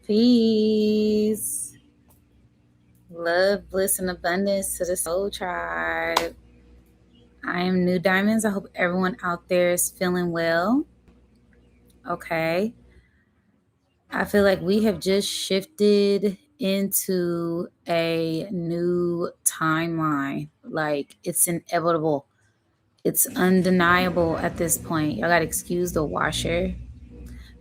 Peace. Love, bliss, and abundance to the soul tribe. I am Nudiamonds. I hope everyone out there is feeling well. Okay. I feel like we have just shifted into a new timeline. Like it's inevitable. It's undeniable at this point. Y'all got to excuse the washer.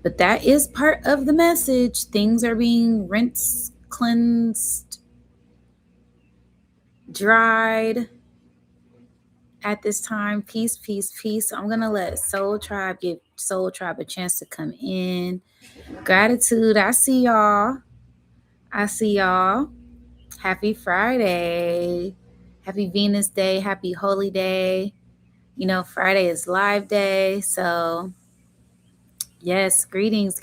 But that is part of the message. Things are being rinsed, cleansed, dried at this time. Peace, peace, peace. I'm going to let Soul Tribe give Soul Tribe a chance to come in. Gratitude. I see y'all. Happy Friday. Happy Venus Day. Happy Holy Day. You know, Friday is live day. So, yes, greetings.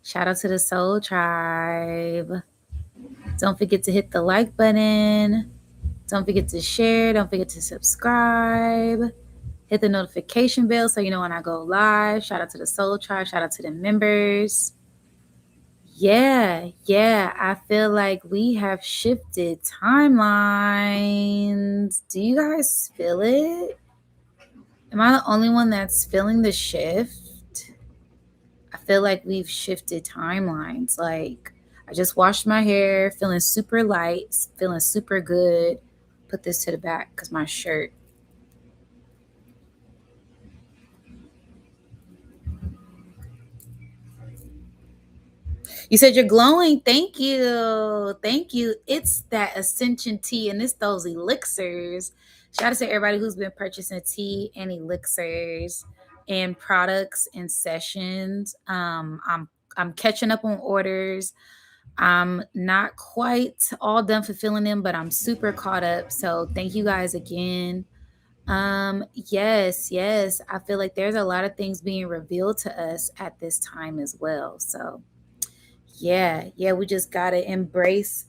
Shout out to the Soul Tribe. Don't forget to hit the like button. Don't forget to share. Don't forget to subscribe. Hit the notification bell so you know when I go live. Shout out to the Soul Tribe. Shout out to the members. Yeah. I feel like we have shifted timelines. Do you guys feel it? Am I the only one that's feeling the shift? I feel like we've shifted timelines. Like, I just washed my hair, feeling super light, feeling super good. Put this to the back because my shirt. You said you're glowing. Thank you. It's that ascension tea and it's those elixirs. Shout out to everybody who's been purchasing tea and elixirs and products and sessions. I'm catching up on orders. I'm not quite all done fulfilling them, but I'm super caught up. So thank you guys again. Yes. I feel like there's a lot of things being revealed to us at this time as well. So yeah, we just gotta embrace.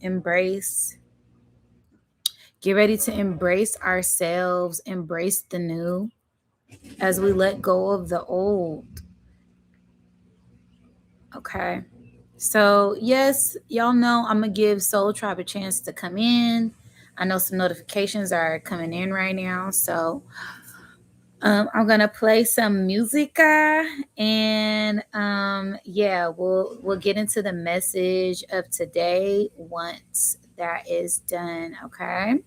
Get ready to embrace ourselves, embrace the new as we let go of the old. Okay. So, yes, y'all know I'm going to give Soul Tribe a chance to come in. I know some notifications are coming in right now. So, I'm going to play some musica and we'll get into the message of today once that is done, okay?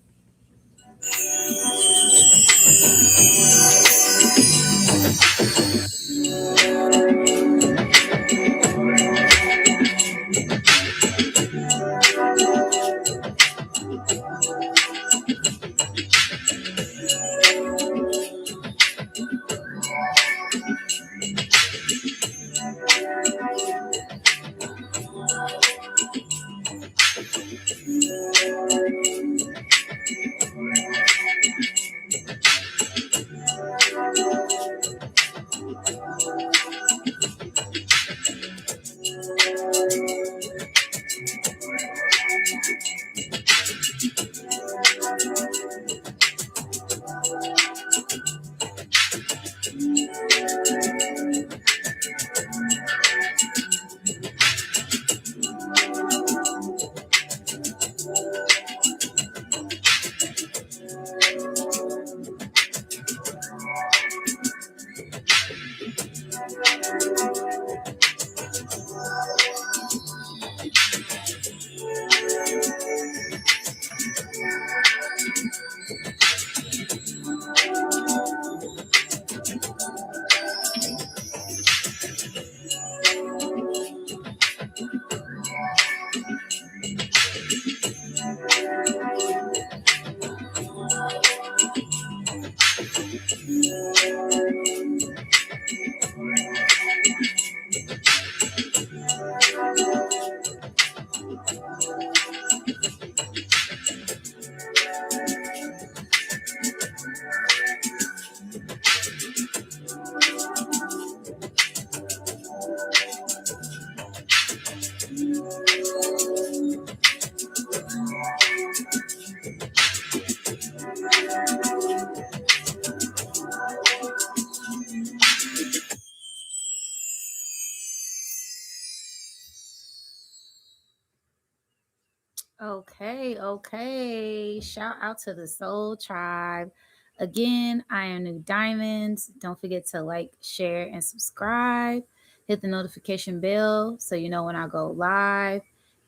Okay, okay. Shout out to the Soul Tribe. Again, I am New Diamonds. Don't forget to like, share, and subscribe. Hit the notification bell so you know when I go live.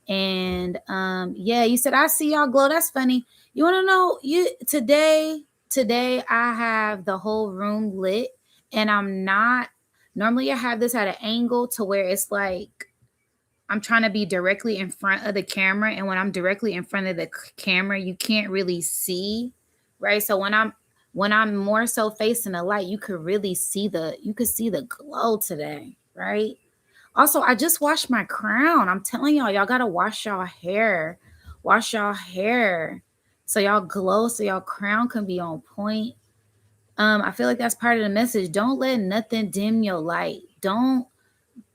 And yeah, you said I see y'all glow. That's funny. You want to know you today I have the whole room lit and I'm not normally I have this at an angle to where it's like I'm trying to be directly in front of the camera, and when I'm directly in front of the camera, you can't really see, right? So when I'm more so facing the light, you could see the glow today, right? Also, I just washed my crown. I'm telling y'all gotta wash y'all hair, wash y'all hair, so y'all glow, so y'all crown can be on point. I feel like that's part of the message. Don't let nothing dim your light. Don't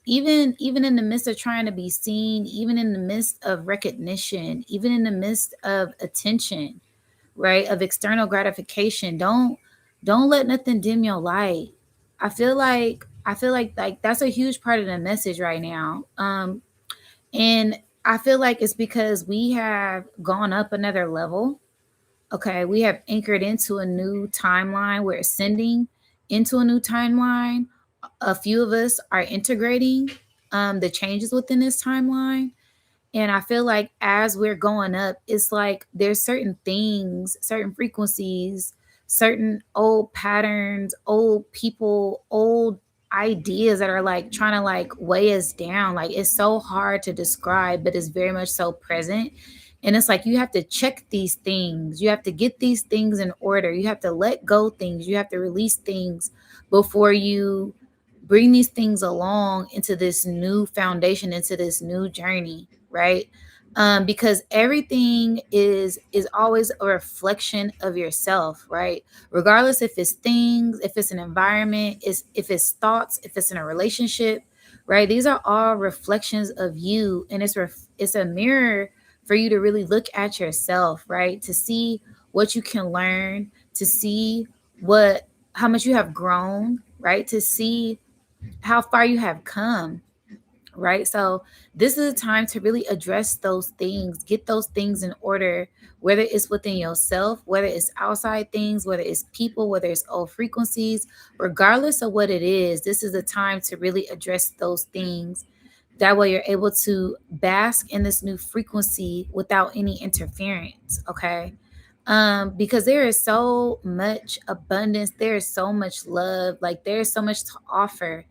even in the midst of trying to be seen, even in the midst of recognition, even in the midst of attention, right, of external gratification, don't let nothing dim your light. I feel like that's a huge part of the message right now. And I feel like it's because we have gone up another level. Okay, we have anchored into a new timeline. We're ascending into a new timeline. A few of us are integrating the changes within this timeline. And I feel like as we're going up, it's like there's certain things, certain frequencies, certain old patterns, old people, old ideas that are like trying to like weigh us down. Like it's so hard to describe, but it's very much so present. And it's like you have to check these things. You have to get these things in order. You have to let go things. You have to release things before you bring these things along into this new foundation, into this new journey, right? Because everything is always a reflection of yourself, right? Regardless if it's things, if it's an environment, is if it's thoughts, if it's in a relationship, right? These are all reflections of you, and it's a mirror for you to really look at yourself, right? To see what you can learn, to see what how much you have grown, right? To see how far you have come, right? So this is a time to really address those things, get those things in order, whether it's within yourself, whether it's outside things, whether it's people, whether it's old frequencies, regardless of what it is. This is a time to really address those things. That way you're able to bask in this new frequency without any interference, okay? Because there is so much abundance, there is so much love, like there is so much to offer.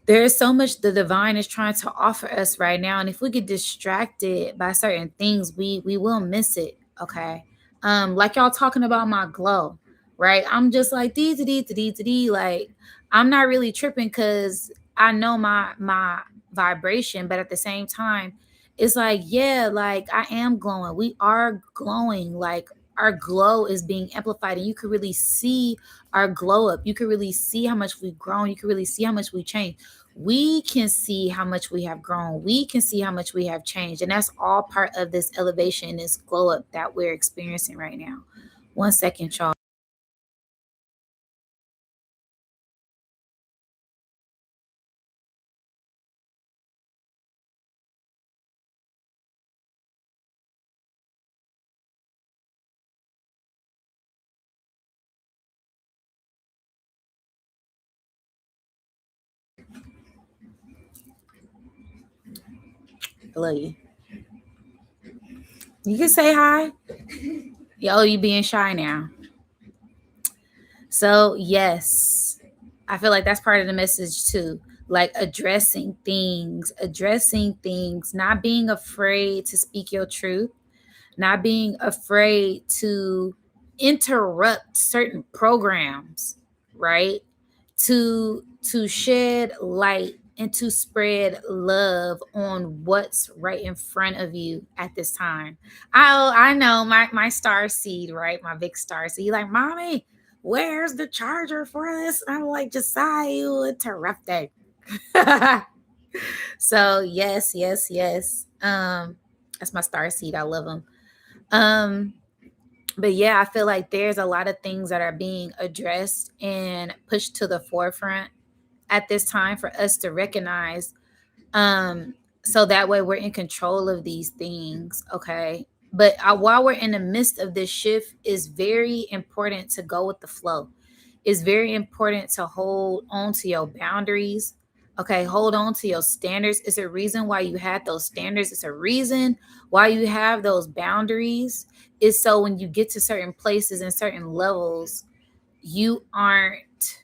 There is so much the divine is trying to offer us right now, and if we get distracted by certain things, we will miss it, okay? Like y'all talking about my glow, right? I'm just like dee, like I'm not really tripping because I know my vibration, but at the same time it's like, yeah, like I am glowing, we are glowing, like our glow is being amplified, and you can really see our glow up. You can really see how much we've grown. You can really see how much we changed. We can see how much we have grown. We can see how much we have changed. And that's all part of this elevation, this glow up that we're experiencing right now. 1 second, y'all. I love you. You can say hi. Yo, you being shy now. So, yes, I feel like that's part of the message too. Like addressing things, not being afraid to speak your truth, not being afraid to interrupt certain programs, right? To shed light and to spread love on what's right in front of you at this time. I know my star seed, right? My big star seed. Like, mommy, where's the charger for this? I'm like, Josiah, you interrupted. So yes. That's my star seed. I love them. Um, but yeah, I feel like there's a lot of things that are being addressed and pushed to the forefront at this time for us to recognize. Um, So that way we're in control of these things. Okay. But while we're in the midst of this shift, it's very important to go with the flow. It's very important to hold on to your boundaries. Okay, hold on to your standards. It's a reason why you had those standards. It's a reason why you have those boundaries. Is so when you get to certain places and certain levels, you aren't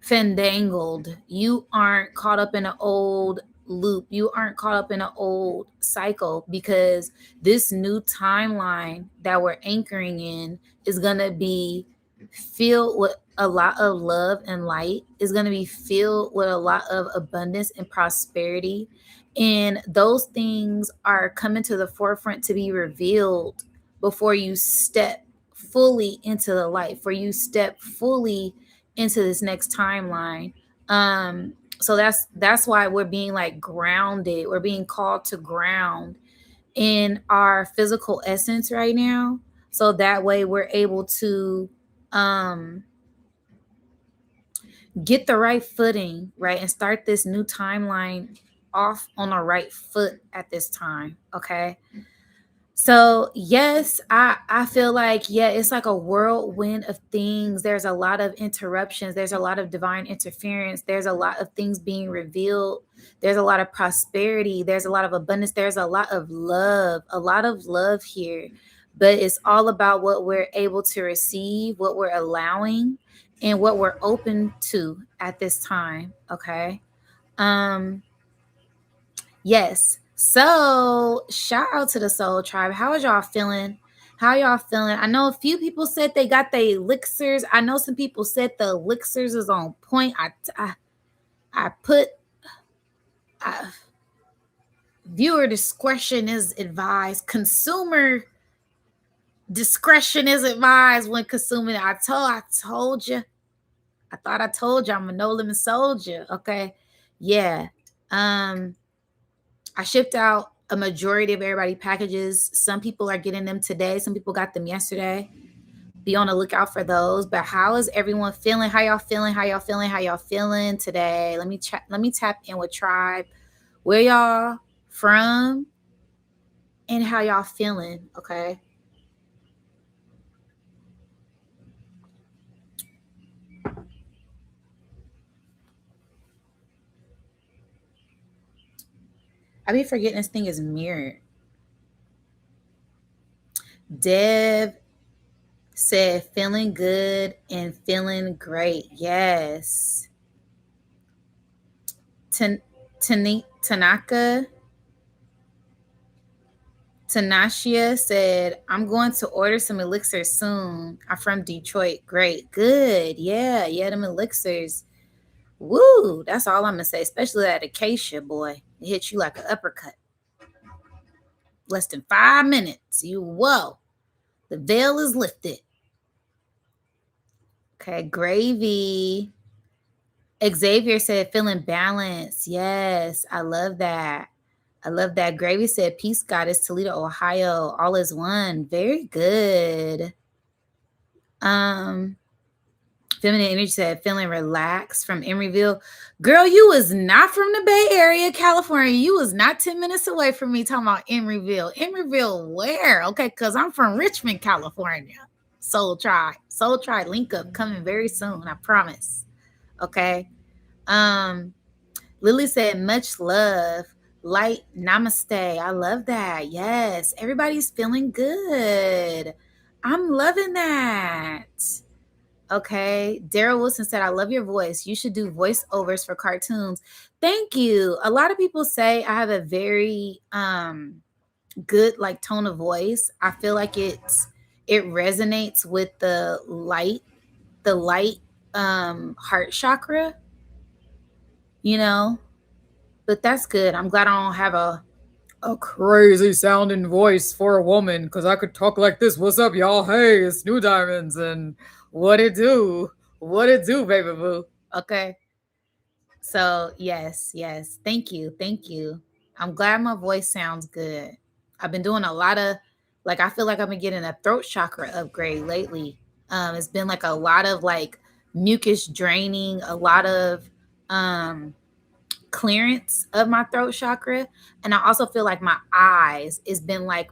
fandangled. You aren't caught up in an old loop. You aren't caught up in an old cycle, because this new timeline that we're anchoring in is going to be filled with a lot of love and light, is going to be filled with a lot of abundance and prosperity. And those things are coming to the forefront to be revealed before you step fully into the light, for you step fully into this next timeline. So that's why we're being like grounded. We're being called to ground in our physical essence right now. So that way we're able to um get the right footing, right? And start this new timeline off on the right foot at this time. Okay. So yes, I feel like, yeah, it's like a whirlwind of things. There's a lot of interruptions. There's a lot of divine interference. There's a lot of things being revealed. There's a lot of prosperity. There's a lot of abundance. There's a lot of love here. But it's all about what we're able to receive, what we're allowing, and what we're open to at this time. Okay. Um, Yes. So shout out to the Soul Tribe. How is y'all feeling? How y'all feeling? I know a few people said they got the elixirs. I know some people said the elixirs is on point. I put I, viewer discretion is advised. Consumer discretion is advised when consuming it. I told you. I thought I told you I'm a no limit soldier. Okay. Yeah. Um I shipped out a majority of everybody packages. Some people are getting them today. Some people got them yesterday. Be on the lookout for those. But how is everyone feeling? How y'all feeling? How y'all feeling? How y'all feeling today? Let me tap in with Tribe. Where y'all from and how y'all feeling? Okay. I be forgetting this thing is mirrored. Dev said feeling good and feeling great. Yes. Tanaka Tanashia said, I'm going to order some elixirs soon. I'm from Detroit. Great. Good. Yeah. Yeah. Them elixirs. Woo. That's all I'm going to say. Especially that acacia, boy. It hits you like an uppercut. Less than 5 minutes. Whoa. The veil is lifted. Okay. Gravy. Xavier said, feeling balanced. Yes. I love that. I love that. Gravy said, peace, goddess, Toledo, Ohio. All is one. Very good. Um, Feminine Energy said, feeling relaxed from Emeryville. Girl, you was not from the Bay Area, California. You was not 10 minutes away from me talking about Emeryville. Emeryville, where? Okay, because I'm from Richmond, California. Soul Tribe. Soul Tribe link up coming very soon, I promise. Okay. Lily said, much love. Light namaste. I love that. Yes. Everybody's feeling good. I'm loving that. Okay. Daryl Wilson said, I love your voice. You should do voiceovers for cartoons. Thank you. A lot of people say I have a very good like tone of voice. I feel like it resonates with the light heart chakra, you know. But that's good. I'm glad I don't have a crazy sounding voice for a woman, because I could talk like this. What's up, y'all? Hey, it's New Diamonds, and what it do? What it do, baby boo? Okay. So yes, yes. Thank you. Thank you. I'm glad my voice sounds good. I've been doing a lot of like I feel like I've been getting a throat chakra upgrade lately. It's been like a lot of like mucus draining, a lot of clearance of my throat chakra. And I also feel like my eyes,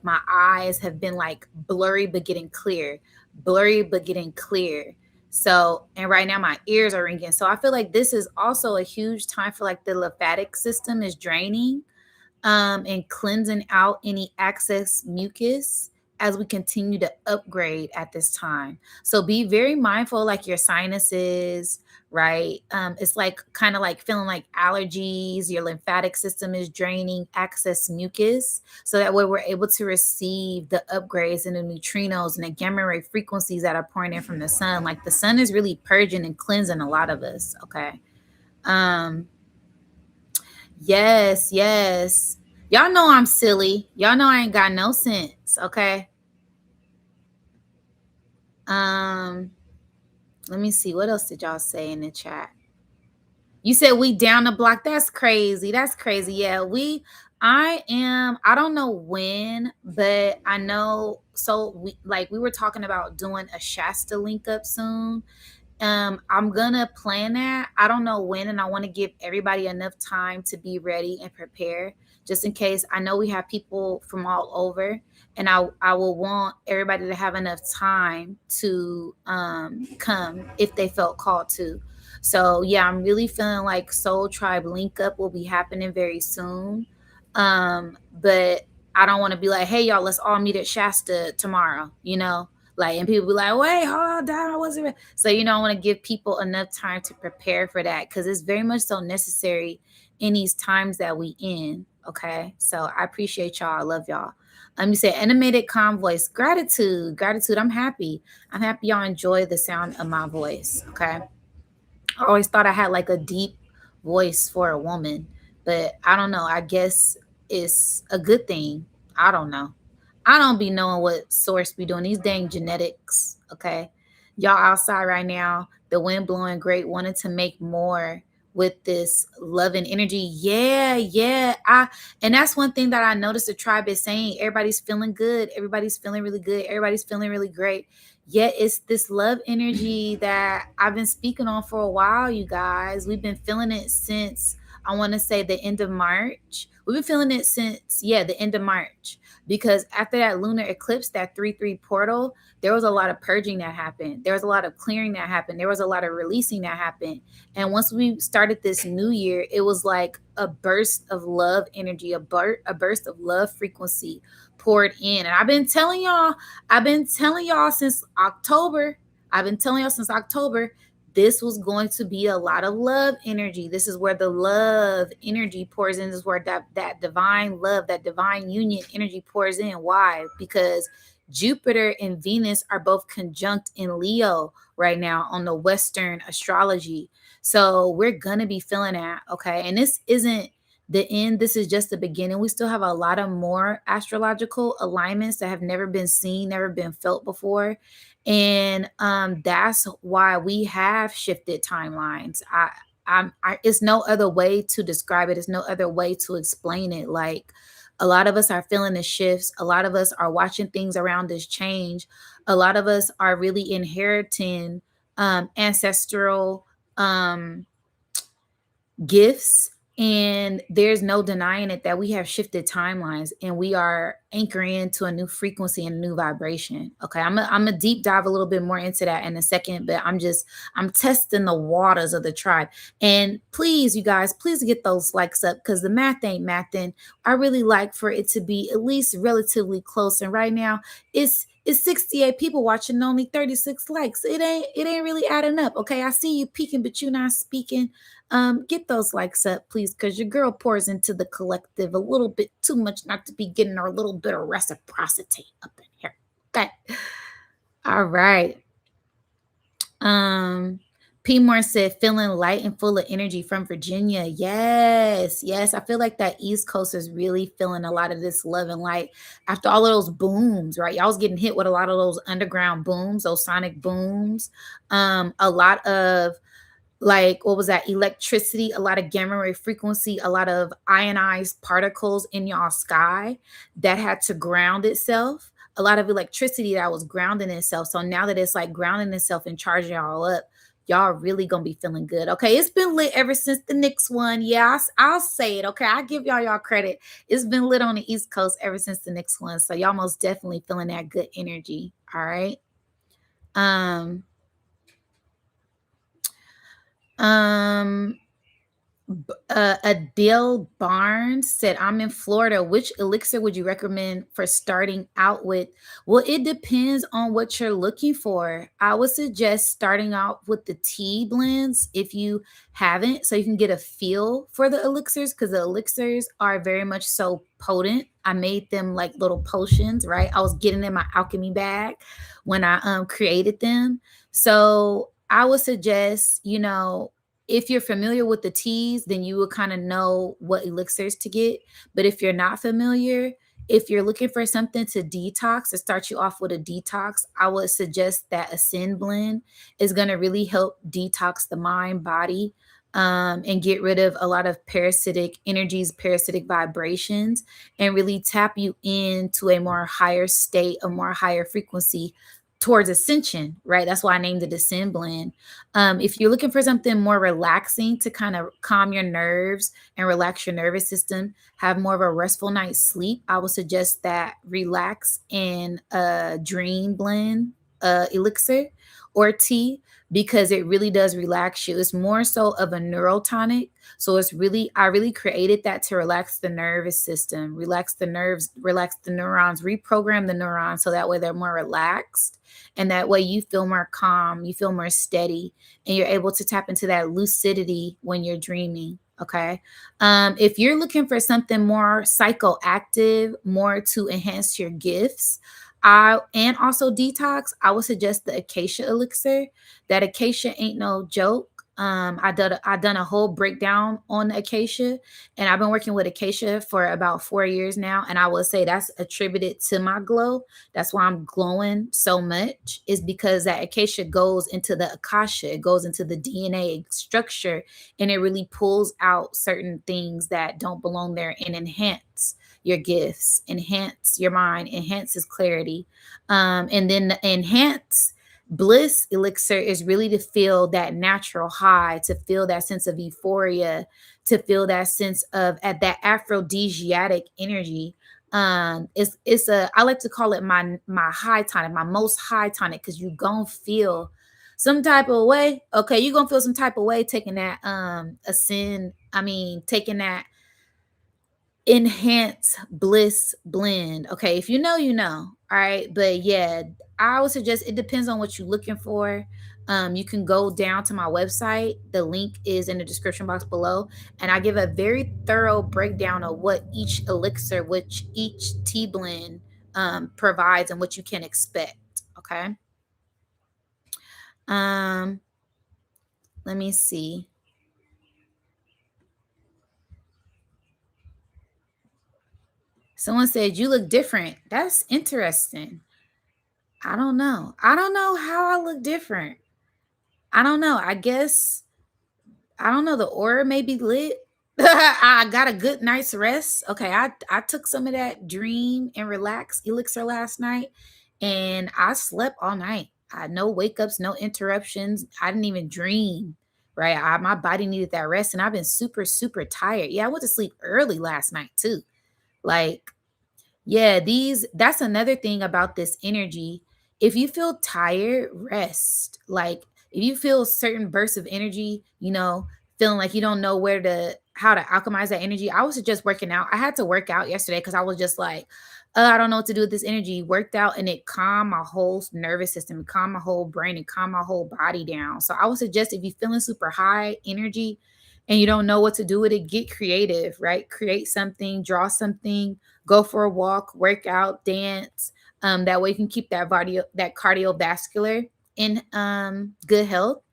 my eyes have been like blurry but getting clear, blurry but getting clear. So, and right now my ears are ringing. So I feel like this is also a huge time for like the lymphatic system is draining, and cleansing out any excess mucus as we continue to upgrade at this time. So be very mindful, like your sinuses, right? It's like kind of like feeling like allergies, your lymphatic system is draining excess mucus. So that way we're able to receive the upgrades and the neutrinos and the gamma ray frequencies that are pouring in from the sun. Like the sun is really purging and cleansing a lot of us. Okay. Um, Yes, yes. Y'all know I'm silly. Y'all know I ain't got no sense, okay? Um, Let me see. What else did y'all say in the chat? You said we down the block. That's crazy. That's crazy. Yeah, I don't know when, but I know so we were talking about doing a Shasta link up soon. I'm gonna plan that. I don't know when, and I want to give everybody enough time to be ready and prepare, just in case. I know we have people from all over, and I will want everybody to have enough time to come if they felt called to. So yeah, I'm really feeling like Soul Tribe Link Up will be happening very soon. But I don't want to be like, hey y'all, let's all meet at Shasta tomorrow, like, and people be like, wait, hold on, I wasn't ready. So, I want to give people enough time to prepare for that because it's very much so necessary in these times that we in. Okay. So I appreciate y'all. I love y'all. You say animated calm voice. Gratitude. Gratitude. I'm happy. I'm happy y'all enjoy the sound of my voice. Okay. I always thought I had like a deep voice for a woman, but I don't know. I guess it's a good thing. I don't know. I don't be knowing what source be doing these dang genetics. Okay. Y'all outside right now, the wind blowing great, wanted to make more with this love and energy. Yeah, yeah. And that's one thing that I noticed the tribe is saying. Everybody's feeling good. Everybody's feeling really good. Everybody's feeling really great. Yet it's this love energy that I've been speaking on for a while, you guys. We've been feeling it since, I want to say, the end of March. We've been feeling it since, yeah, the end of March. Because after that lunar eclipse, that 3-3 portal, there was a lot of purging that happened. There was a lot of clearing that happened. There was a lot of releasing that happened. And once we started this new year, it was like a burst of love energy, a burst of love frequency poured in. And I've been telling y'all since October. I've been telling y'all since October this was going to be a lot of love energy. This is where the love energy pours in. This is where that divine love, that divine union energy pours in. Why? Because Jupiter and Venus are both conjunct in Leo right now on the Western astrology. So we're going to be feeling that. Okay. And this isn't the end. This is just the beginning. We still have a lot of more astrological alignments that have never been seen, never been felt before. And that's why we have shifted timelines. It's no other way to describe it. It's no other way to explain it. Like, a lot of us are feeling the shifts. A lot of us are watching things around us change. A lot of us are really inheriting ancestral gifts, and there's no denying it that we have shifted timelines and we are anchoring into a new frequency and a new vibration. Okay, I'm a deep dive a little bit more into that in a second, but I'm testing the waters of the tribe. And please, you guys, please get those likes up because the math ain't mathing. I really like for it to be at least relatively close, and right now it's 68 people watching and only 36 likes. It ain't really adding up. Okay, I see you peeking, but you're not speaking. Get those likes up, please, because your girl pours into the collective a little bit too much not to be getting her little bit of reciprocity up in here. Okay. All right. P. Moore said, feeling light and full of energy from Virginia. Yes, yes. I feel like that East Coast is really feeling a lot of this love and light after all of those booms, right? Y'all was getting hit with a lot of those underground booms, those sonic booms. A lot of, like, what was that, electricity, a lot of gamma ray frequency, a lot of ionized particles in y'all sky that had to ground itself, a lot of electricity that was grounding itself. So now that it's like grounding itself and charging y'all up, y'all really gonna be feeling good. Okay, it's been lit ever since the Knicks one. Yeah, I'll say it. Okay, I give y'all credit. It's been lit on the East Coast ever since the Knicks one. So y'all most definitely feeling that good energy. All right. Um, um, Adele Barnes said, I'm in Florida. Which elixir would you recommend for starting out with? Well, it depends on what you're looking for. I would suggest starting out with the tea blends if you haven't, so you can get a feel for the elixirs, because the elixirs are very much so potent. I made them like little potions, right? I was getting in my alchemy bag when I created them. So I would suggest, if you're familiar with the teas, then you will kind of know what elixirs to get. But if you're not familiar, if you're looking for something to detox, to start you off with a detox, I would suggest that Ascend blend is going to really help detox the mind, body, and get rid of a lot of parasitic energies, parasitic vibrations, and really tap you into a more higher state, a more higher frequency towards ascension, right? That's why I named it Ascend blend. If you're looking for something more relaxing to kind of calm your nerves and relax your nervous system, have more of a restful night's sleep, I would suggest that Relax and Dream blend elixir or tea, because it really does relax you. It's more so of a neurotonic. So I really created that to relax the nervous system, relax the nerves, relax the neurons, reprogram the neurons so that way they're more relaxed. And that way you feel more calm, you feel more steady, and you're able to tap into that lucidity when you're dreaming. Okay. If you're looking for something more psychoactive, more to enhance your gifts, and also detox, I would suggest the acacia elixir. That acacia ain't no joke. I done a whole breakdown on the acacia, and I've been working with acacia for about 4 years now. And I would say that's attributed to my glow. That's why I'm glowing so much, is because that acacia goes into the akasha, it goes into the DNA structure, and it really pulls out certain things that don't belong there and enhance your gifts, enhance your mind, enhances clarity. And then the enhance bliss elixir is really to feel that natural high, to feel that sense of euphoria, to feel that sense of at that aphrodisiac energy. It's a, I like to call it my high tonic, my most high tonic, because you gonna feel some type of way. Okay, you gonna feel some type of way taking that ascend. I mean, taking that enhance bliss blend. Okay, if you know, you know. All right, but yeah, I would suggest it depends on what you're looking for. You can go down to my website. The link is in the description box below, and I give a very thorough breakdown of what each elixir, which each tea blend provides, and what you can expect. Okay. Um, Let me see. Someone said you look different. That's interesting. I don't know. I don't know how I look different. I don't know. I don't know. The aura may be lit. I got a good night's rest. Okay, I took some of that dream and relax elixir last night, and I slept all night. I had no wake ups, no interruptions. I didn't even dream. Right, my body needed that rest, and I've been super tired. Yeah, I went to sleep early last night too. Like, yeah, that's another thing about this energy. If you feel tired, rest. Like, if you feel certain bursts of energy, feeling like you don't know how to alchemize that energy, I would suggest working out. I had to work out yesterday because I was just like, I don't know what to do with this energy. Worked out, and it calmed my whole nervous system, calmed my whole brain, and calmed my whole body down. So I would suggest, if you're feeling super high energy and you don't know what to do with it, get creative, right? Create something, draw something, go for a walk, work out, dance. That way you can keep that cardiovascular in good health.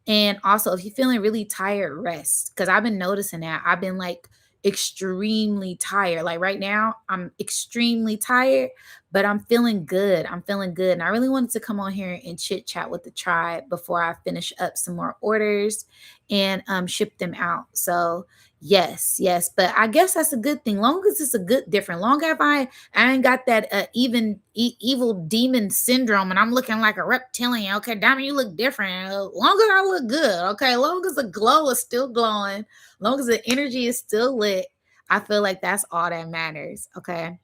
And also, if you're feeling really tired, rest. Because I've been noticing that I've been like extremely tired. Like right now, I'm extremely tired, but I'm feeling good. I'm feeling good. And I really wanted to come on here and chit chat with the tribe before I finish up some more orders and ship them out. So Yes, yes, but I guess that's a good thing. Long as it's a good different. Long as I ain't got that evil demon syndrome and I'm looking like a reptilian. Okay, Diamond, you look different. Long as I look good. Okay, long as the glow is still glowing, long as the energy is still lit, I feel like that's all that matters. Okay.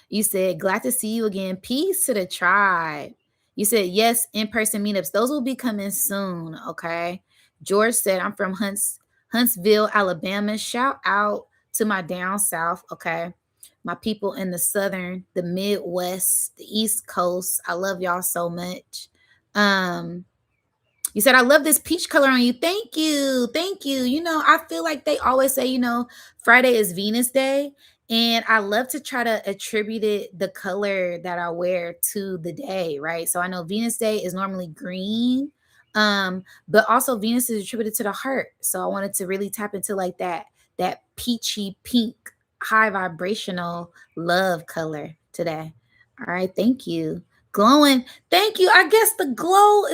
You said, glad to see you again. Peace to the tribe. You said, yes, in person meetups. Those will be coming soon. Okay. George said, I'm from Huntsville, Alabama. Shout out to my down south. Okay. My people in the southern, the Midwest, the East Coast. I love y'all so much. Um, you said, I love this peach color on you. Thank you. Thank you. I feel like they always say, Friday is Venus Day. And I love to try to attribute the color that I wear to the day, right? So I know Venus Day is normally green. But also Venus is attributed to the heart. So I wanted to really tap into like that peachy pink, high vibrational love color today. All right. Thank you. Glowing. Thank you. I guess the glow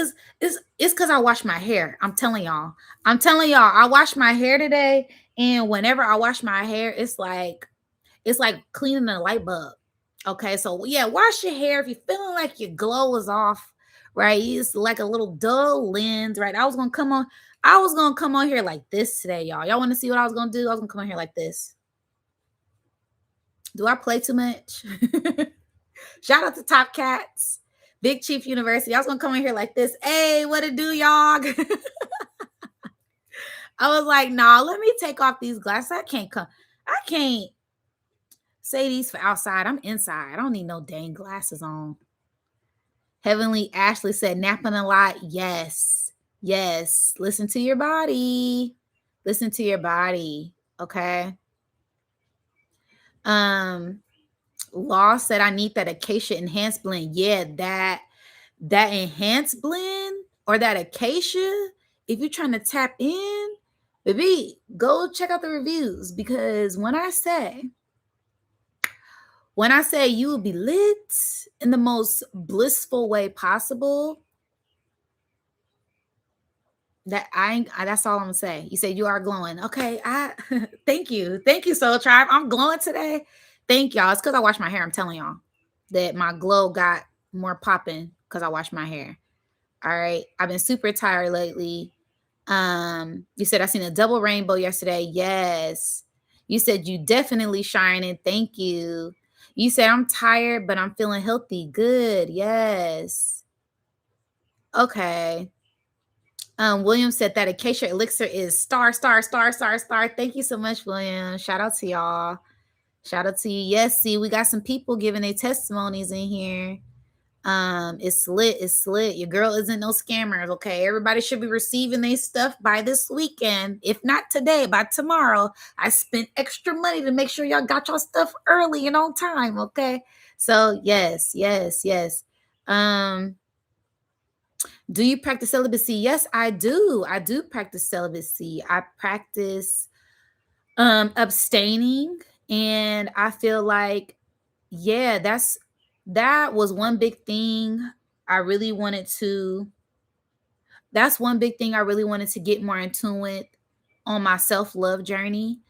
it's because I wash my hair. I'm telling y'all. I wash my hair today. And whenever I wash my hair, it's like cleaning a light bulb. Okay. So yeah, wash your hair if you're feeling like your glow is off, right? It's like a little dull lens, right? I was gonna come on here like this today, y'all. Y'all want to see what I was gonna do? I was gonna come on here like this. Do I play too much? Shout out to Top Cats, Big Chief University. I was gonna come in here like this. Hey, what it do, y'all? I was like, nah, let me take off these glasses. I can't say these for outside. I'm inside. I don't need no dang glasses on. Heavenly Ashley said, napping a lot. Yes. Yes. Listen to your body. Listen to your body. Okay. Law said, I need that acacia enhanced blend. Yeah, that enhanced blend or that acacia, if you're trying to tap in, baby, go check out the reviews, because when I say you will be lit in the most blissful way possible, that's all I'm gonna say. You said you are glowing. Okay, I thank you, Soul Tribe. I'm glowing today. Thank y'all. It's because I washed my hair. I'm telling y'all that my glow got more popping because I washed my hair. All right. I've been super tired lately. You said I seen a double rainbow yesterday. Yes. You said you definitely shining. Thank you. You said I'm tired, but I'm feeling healthy. Good. Yes. Okay. William said that acacia elixir is star, star, star, star, star. Thank you so much, William. Shout out to y'all. Shout out to you. Yes, see, we got some people giving their testimonies in here. It's lit. It's lit. Your girl isn't no scammers. Okay, everybody should be receiving their stuff by this weekend. If not today, by tomorrow. I spent extra money to make sure y'all got your stuff early and on time. Okay, so yes, yes, yes. Do you practice celibacy? Yes, I do. I do practice celibacy. I practice abstaining, and I feel like, yeah, that was one big thing I really wanted to that's one big thing I really wanted to get more in tune with on my self-love journey,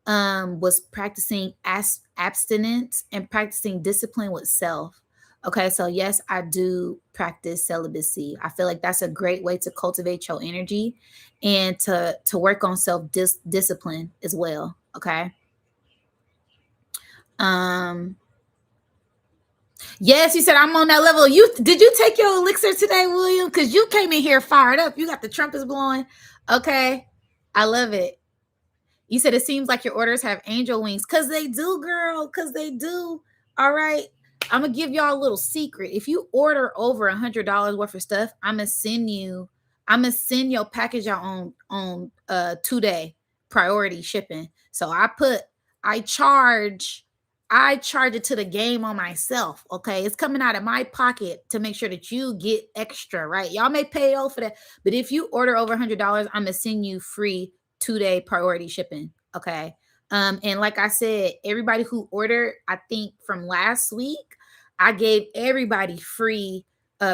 was practicing abstinence and practicing discipline with self. Okay, so yes, I do practice celibacy. I feel like that's a great way to cultivate your energy and to work on self discipline as well. Okay. Um, Yes, you said I'm on that level. You did you take your elixir today, William? Because you came in here fired up. You got the trumpets blowing. Okay. I love it. You said it seems like your orders have angel wings. Cause they do, girl. Cause they do. All right. I'm gonna give y'all a little secret. If you order over $100 worth of stuff, I'm gonna send your package out on 2-day priority shipping. So I charge I charge it to the game on myself. Okay. It's coming out of my pocket to make sure that you get extra, right? Y'all may pay for that. But if you order over $100, I'm gonna send you free 2-day priority shipping. Okay. And like I said, everybody who ordered, I think from last week, I gave everybody free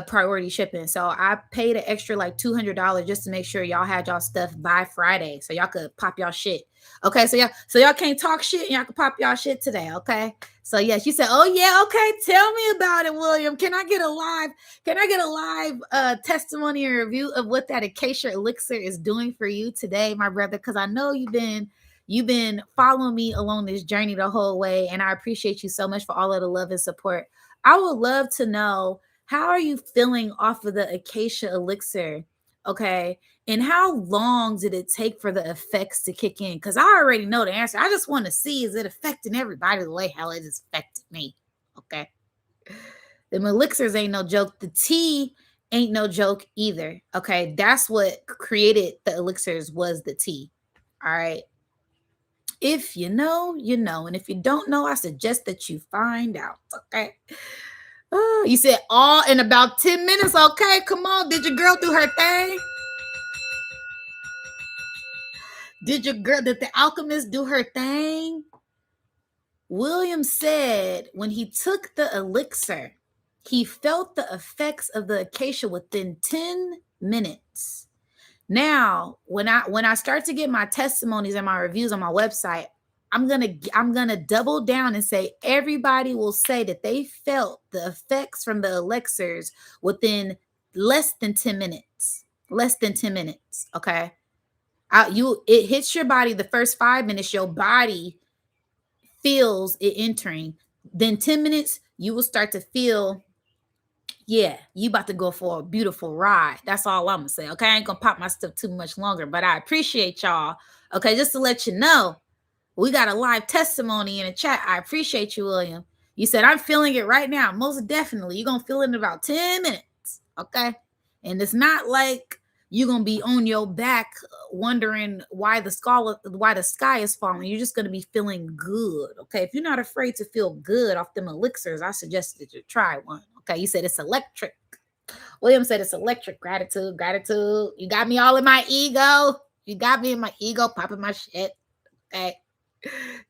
priority shipping. So I paid an extra like $200 just to make sure y'all had y'all stuff by Friday, so y'all could pop y'all shit. Okay, so y'all can't talk shit and y'all can pop y'all shit today. Okay, so yes, you said, oh yeah, okay, tell me about it, William. Can I get a live testimony or review of what that acacia elixir is doing for you today, my brother? Because I know you've been following me along this journey the whole way, and I appreciate you so much for all of the love and support. I would love to know, how are you feeling off of the acacia elixir? Okay. And how long did it take for the effects to kick in? Because I already know the answer. I just want to see, is it affecting everybody the way hell it has affected me? Okay. The elixirs ain't no joke. The tea ain't no joke either. Okay. That's what created the elixirs, was the tea. All right. If you know, you know. And if you don't know, I suggest that you find out. Okay. Oh, you said all in about 10 minutes. Okay, come on. Did your girl do her thing? Did the alchemist do her thing? William said when he took the elixir, he felt the effects of the acacia within 10 minutes. Now, when I start to get my testimonies and my reviews on my website, I'm gonna double down and say everybody will say that they felt the effects from the elixirs within less than 10 minutes. Less than 10 minutes. Okay. It hits your body the first 5 minutes, your body feels it entering. Then 10 minutes, you will start to feel, yeah, you about to go for a beautiful ride. That's all I'm gonna say. Okay, I ain't gonna pop my stuff too much longer, but I appreciate y'all. Okay, just to let you know, we got a live testimony in the chat. I appreciate you, William. You said, I'm feeling it right now. Most definitely. You're gonna feel it in about 10 minutes. Okay. And it's not like you're gonna be on your back wondering why the sky is falling. You're just gonna be feeling good. Okay. If you're not afraid to feel good off them elixirs, I suggest that you try one. Okay. You said it's electric. William said it's electric. Gratitude, gratitude. You got me all in my ego. You got me in my ego, popping my shit. Okay.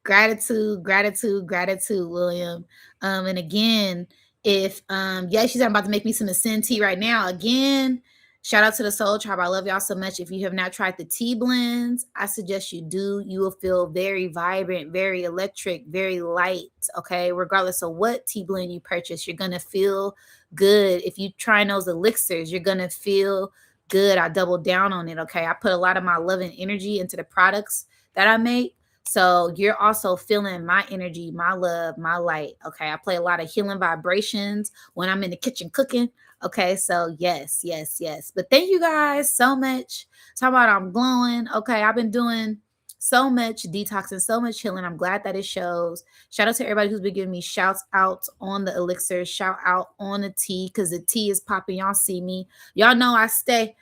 Gratitude, gratitude, gratitude, William. And again, if yeah, she's about to make me some Ascend tea right now. Again, shout out to the Soul Tribe. I love y'all so much. If you have not tried the tea blends, I suggest you do. You will feel very vibrant, very electric, very light. Okay, regardless of what tea blend you purchase, you're gonna feel good. If you try those elixirs, you're gonna feel good. I double down on it. Okay, I put a lot of my love and energy into the products that I make. So you're also feeling my energy, my love, my light. Okay. I play a lot of healing vibrations when I'm in the kitchen cooking. Okay. So yes, yes, yes. But thank you guys so much. Talk about I'm glowing. Okay. I've been doing so much detoxing, so much healing. I'm glad that it shows. Shout out to everybody who's been giving me shouts out on the elixir, shout out on the tea, because the tea is popping. Y'all see me. Y'all know I stay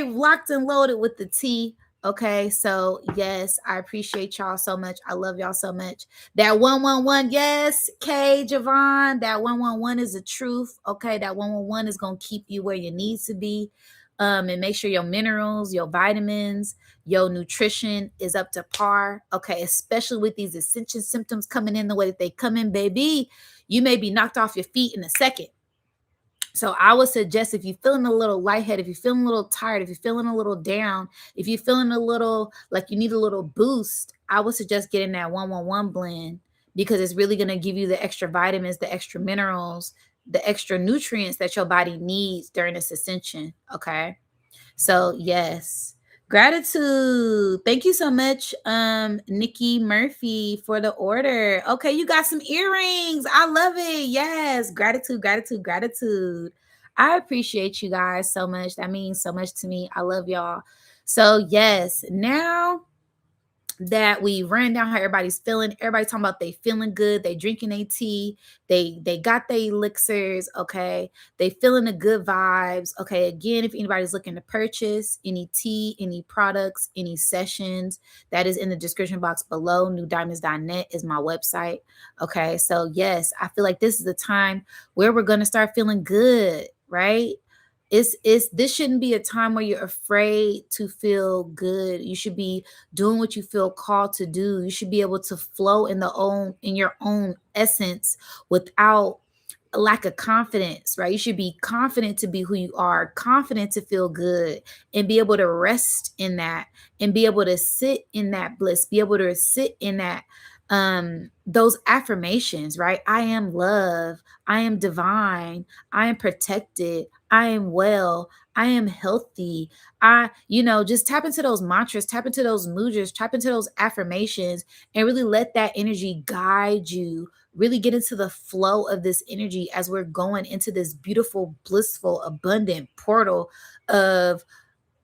locked and loaded with the tea. Okay, so yes, I appreciate y'all so much. I love y'all so much. That 111, yes, Kay, Javon, that 111 is the truth. Okay, that 111 is gonna keep you where you need to be. And make sure your minerals, your vitamins, your nutrition is up to par. Okay, especially with these ascension symptoms coming in the way that they come in, baby. You may be knocked off your feet in a second. So I would suggest, if you're feeling a little lightheaded, if you're feeling a little tired, if you're feeling a little down, if you're feeling a little like you need a little boost, I would suggest getting that 111 blend, because it's really going to give you the extra vitamins, the extra minerals, the extra nutrients that your body needs during this ascension. Okay. So yes. Gratitude. Thank you so much, Nikki Murphy, for the order. Okay, you got some earrings. I love it. Yes. Gratitude, gratitude, gratitude. I appreciate you guys so much. That means so much to me. I love y'all. So yes, now that we ran down how everybody's feeling, everybody talking about they feeling good, they drinking a tea, they got their elixirs. Okay, they feeling the good vibes. Okay, again, if anybody's looking to purchase any tea, any products, any sessions, that is in the description box below. Nudiamonds.net is my website. Okay, so yes, I feel like this is the time where we're going to start feeling good, right? It's this shouldn't be a time where you're afraid to feel good. You should be doing what you feel called to do. You should be able to flow in your own essence without a lack of confidence, right? You should be confident to be who you are, confident to feel good, and be able to rest in that, and be able to sit in that bliss, be able to sit in that those affirmations, right? I am love, I am divine, I am protected, I am well, I am healthy. Just tap into those mantras, tap into those mudras, tap into those affirmations, and really let that energy guide you. Really get into the flow of this energy as we're going into this beautiful, blissful, abundant portal of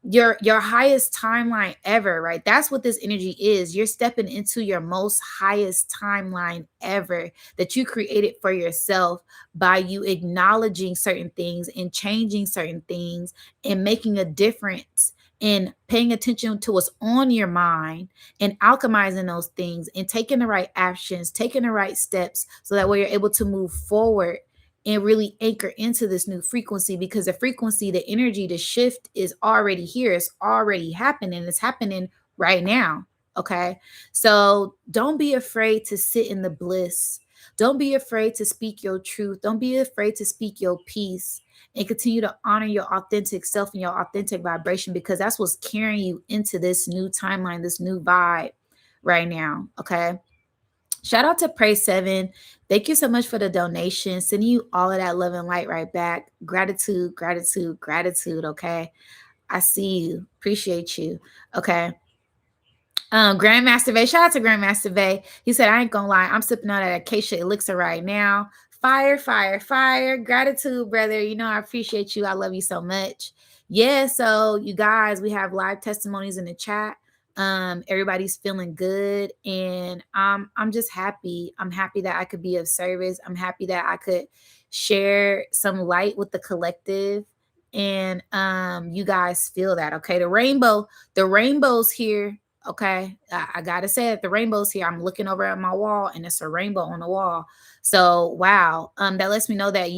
your highest timeline ever, right? That's what this energy is. You're stepping into your most highest timeline ever that you created for yourself by you acknowledging certain things and changing certain things and making a difference and paying attention to what's on your mind and alchemizing those things and taking the right actions, taking the right steps so that way you're able to move forward and really anchor into this new frequency, because the frequency, the energy, the shift is already here. It's already happening. It's happening right now. Okay. So don't be afraid to sit in the bliss. Don't be afraid to speak your truth. Don't be afraid to speak your peace, and continue to honor your authentic self and your authentic vibration, because that's what's carrying you into this new timeline, this new vibe right now. Okay. Shout out to Pray 7. Thank you so much for the donation. Sending you all of that love and light right back. Gratitude, gratitude, gratitude. Okay. I see you. Appreciate you. Okay. Grandmaster Bay. Shout out to Grandmaster Bay. He said, I ain't gonna lie, I'm sipping on that acacia elixir right now. Fire, fire, fire. Gratitude, brother. I appreciate you. I love you so much. Yeah, so you guys, we have live testimonies in the chat. Everybody's feeling good, and I'm just happy. I'm happy that I could be of service. I'm happy that I could share some light with the collective, and you guys feel that. Okay, the rainbow's here. Okay, I gotta say it, the rainbow's here. I'm looking over at my wall and it's a rainbow on the wall. So wow, that lets me know that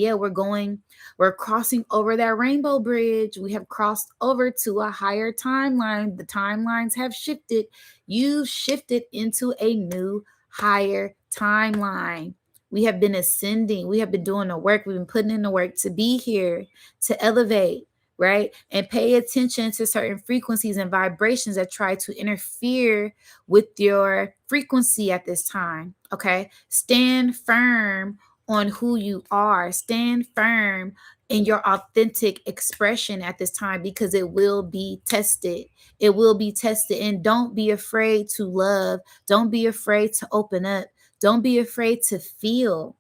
we're crossing over that rainbow bridge. We have crossed over to a higher timeline. The timelines have shifted. You've shifted into a new higher timeline. We have been ascending. We have been doing the work. We've been putting in the work to be here, to elevate, right? And pay attention to certain frequencies and vibrations that try to interfere with your frequency at this time. Okay. Stand firm on who you are. Stand firm in your authentic expression at this time, because it will be tested. It will be tested. And don't be afraid to love. Don't be afraid to open up. Don't be afraid to feel.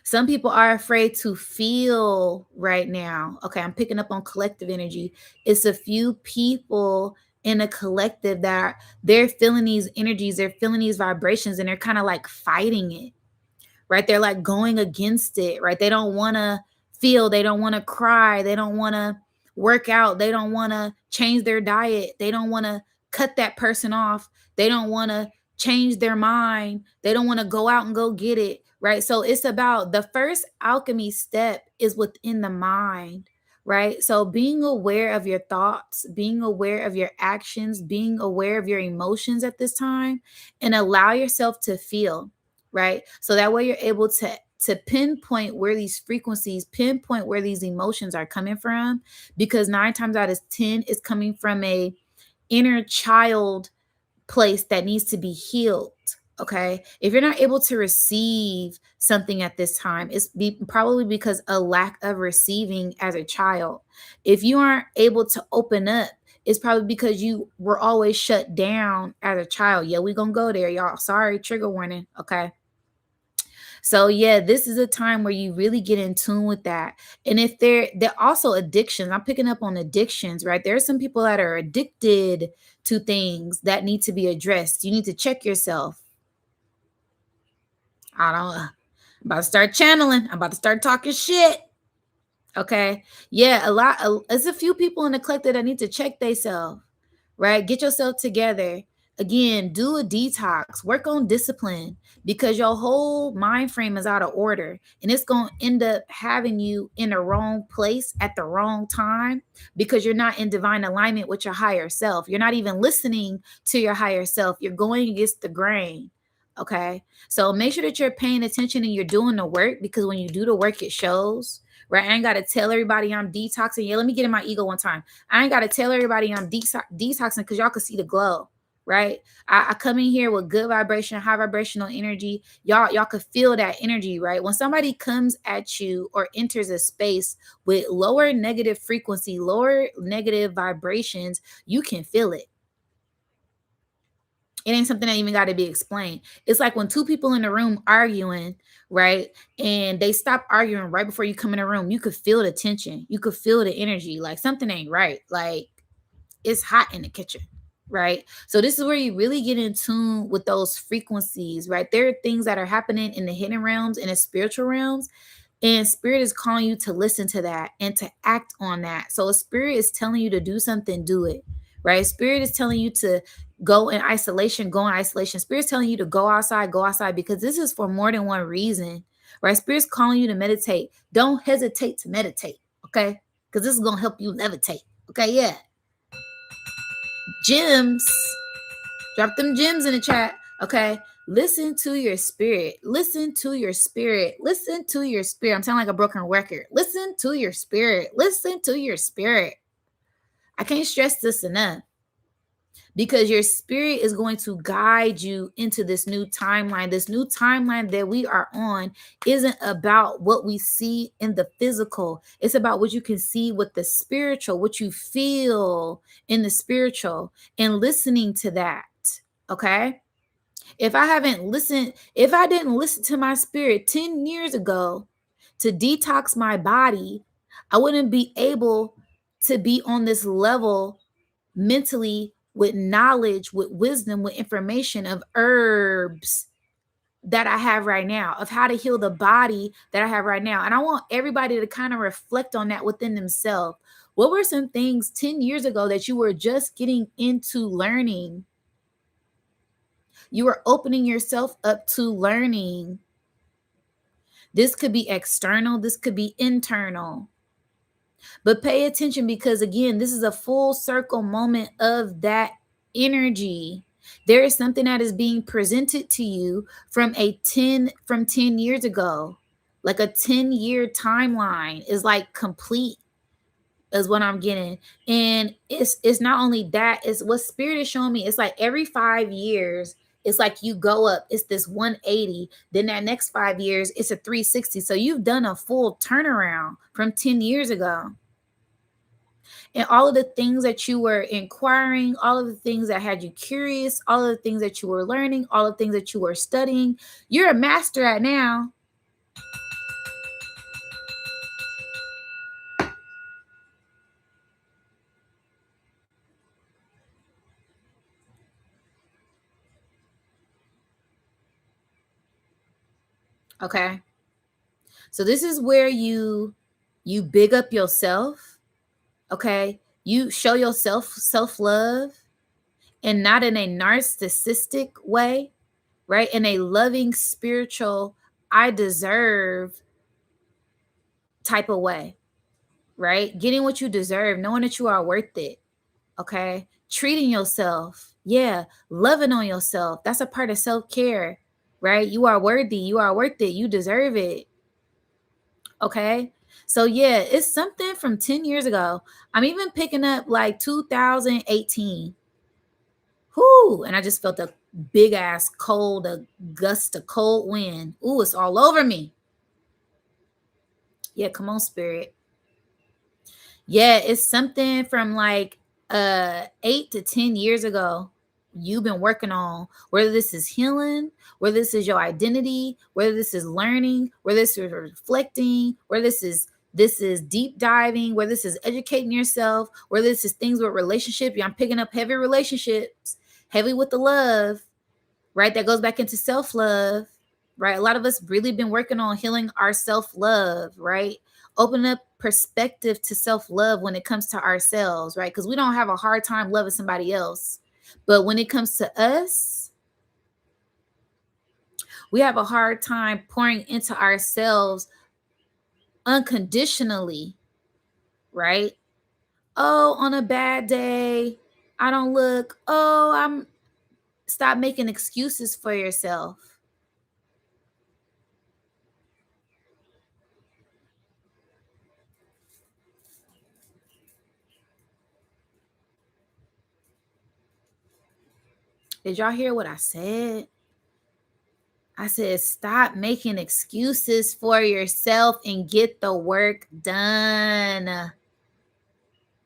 Some people are afraid to feel right now. Okay, I'm picking up on collective energy. It's a few people in a collective that they're feeling these energies, they're feeling these vibrations, and they're kind of like fighting it, right? They're like going against it, right? They don't want to feel, they don't want to cry, they don't want to work out, they don't want to change their diet, they don't want to cut that person off, they don't want to change their mind, they don't want to go out and go get it, right? So it's about the first alchemy step is within the mind, right? So being aware of your thoughts, being aware of your actions, being aware of your emotions at this time, and allow yourself to feel, right? So that way you're able to pinpoint where these frequencies, pinpoint where these emotions are coming from, because 9 times out of 10 is coming from a inner child place that needs to be healed. Okay. If you're not able to receive something at this time, it's probably because a lack of receiving as a child. If you aren't able to open up, it's probably because you were always shut down as a child. Yeah, we're going to go there, y'all. Sorry, trigger warning. Okay. So yeah, this is a time where you really get in tune with that. And if they're also addictions, I'm picking up on addictions, right? There are some people that are addicted to things that need to be addressed. You need to check yourself. I'm about to start channeling. I'm about to start talking shit. Okay. Yeah, there's a few people in the collective that need to check themselves, right? Get yourself together. Again, do a detox, work on discipline, because your whole mind frame is out of order, and it's going to end up having you in the wrong place at the wrong time, because you're not in divine alignment with your higher self. You're not even listening to your higher self. You're going against the grain. Okay. So make sure that you're paying attention and you're doing the work, because when you do the work, it shows, right? I ain't got to tell everybody I'm detoxing. Yeah, let me get in my ego one time. I ain't got to tell everybody I'm detoxing, because y'all can see the glow, right? I come in here with good vibration, high vibrational energy. Y'all could feel that energy, right? When somebody comes at you or enters a space with lower negative frequency, lower negative vibrations, you can feel it. It ain't something that even got to be explained. It's like when two people in the room arguing, right? And they stop arguing right before you come in the room. You could feel the tension. You could feel the energy. Like something ain't right. Like it's hot in the kitchen, right? So this is where you really get in tune with those frequencies, right? There are things that are happening in the hidden realms and the spiritual realms, and spirit is calling you to listen to that and to act on that. So a spirit is telling you to do something, do it. Right? Spirit is telling you to go in isolation, go in isolation. Spirit's telling you to go outside, because this is for more than one reason. Right? Spirit's calling you to meditate. Don't hesitate to meditate. Okay? Because this is gonna help you levitate. Okay, yeah. Gems. Drop them gems in the chat. Okay. Listen to your spirit. Listen to your spirit. Listen to your spirit. I'm sounding like a broken record. Listen to your spirit. Listen to your spirit. I can't stress this enough, because your spirit is going to guide you into this new timeline. This new timeline that we are on isn't about what we see in the physical. It's about what you can see with the spiritual, what you feel in the spiritual, and listening to that. Okay. If I didn't listen to my spirit 10 years ago to detox my body, I wouldn't be able to be on this level mentally, with knowledge, with wisdom, with information of herbs that I have right now, of how to heal the body that I have right now. And I want everybody to kind of reflect on that within themselves. What were some things 10 years ago that you were just getting into learning? You were opening yourself up to learning. This could be external, this could be internal. But pay attention, because again, this is a full circle moment of that energy. There is something that is being presented to you from 10 years ago. Like a 10-year timeline is like complete, is what I'm getting. And it's not only that, it's what spirit is showing me. It's like every 5 years, it's like you go up, it's this 180, then that next 5 years it's a 360. So you've done a full turnaround from 10 years ago. And all of the things that you were inquiring, all of the things that had you curious, all of the things that you were learning, all of the things that you were studying, you're a master at now. Okay. So this is where you big up yourself. Okay. You show yourself self-love, and not in a narcissistic way, right? In a loving, spiritual, I deserve type of way, right? Getting what you deserve, knowing that you are worth it. Okay. Treating yourself. Yeah. Loving on yourself. That's a part of self-care, right? You are worthy. You are worth it. You deserve it. Okay. So yeah, it's something from 10 years ago. I'm even picking up like 2018. Whoo. And I just felt a big ass cold, a gust of cold wind. Ooh, it's all over me. Yeah, come on, spirit. Yeah, it's something from like 8 to 10 years ago you've been working on, whether this is healing, whether this is your identity, whether this is learning, whether this is reflecting, whether this is deep diving, whether this is educating yourself, whether this is things with relationship. Yeah, I'm picking up heavy relationships, heavy with the love, right? That goes back into self-love, right? A lot of us really been working on healing our self-love, right? Opening up perspective to self-love when it comes to ourselves, right? Because we don't have a hard time loving somebody else. But when it comes to us, we have a hard time pouring into ourselves unconditionally, right? Oh, on a bad day, I don't look. Oh, Stop making excuses for yourself. Did y'all hear what I said? I said, stop making excuses for yourself and get the work done.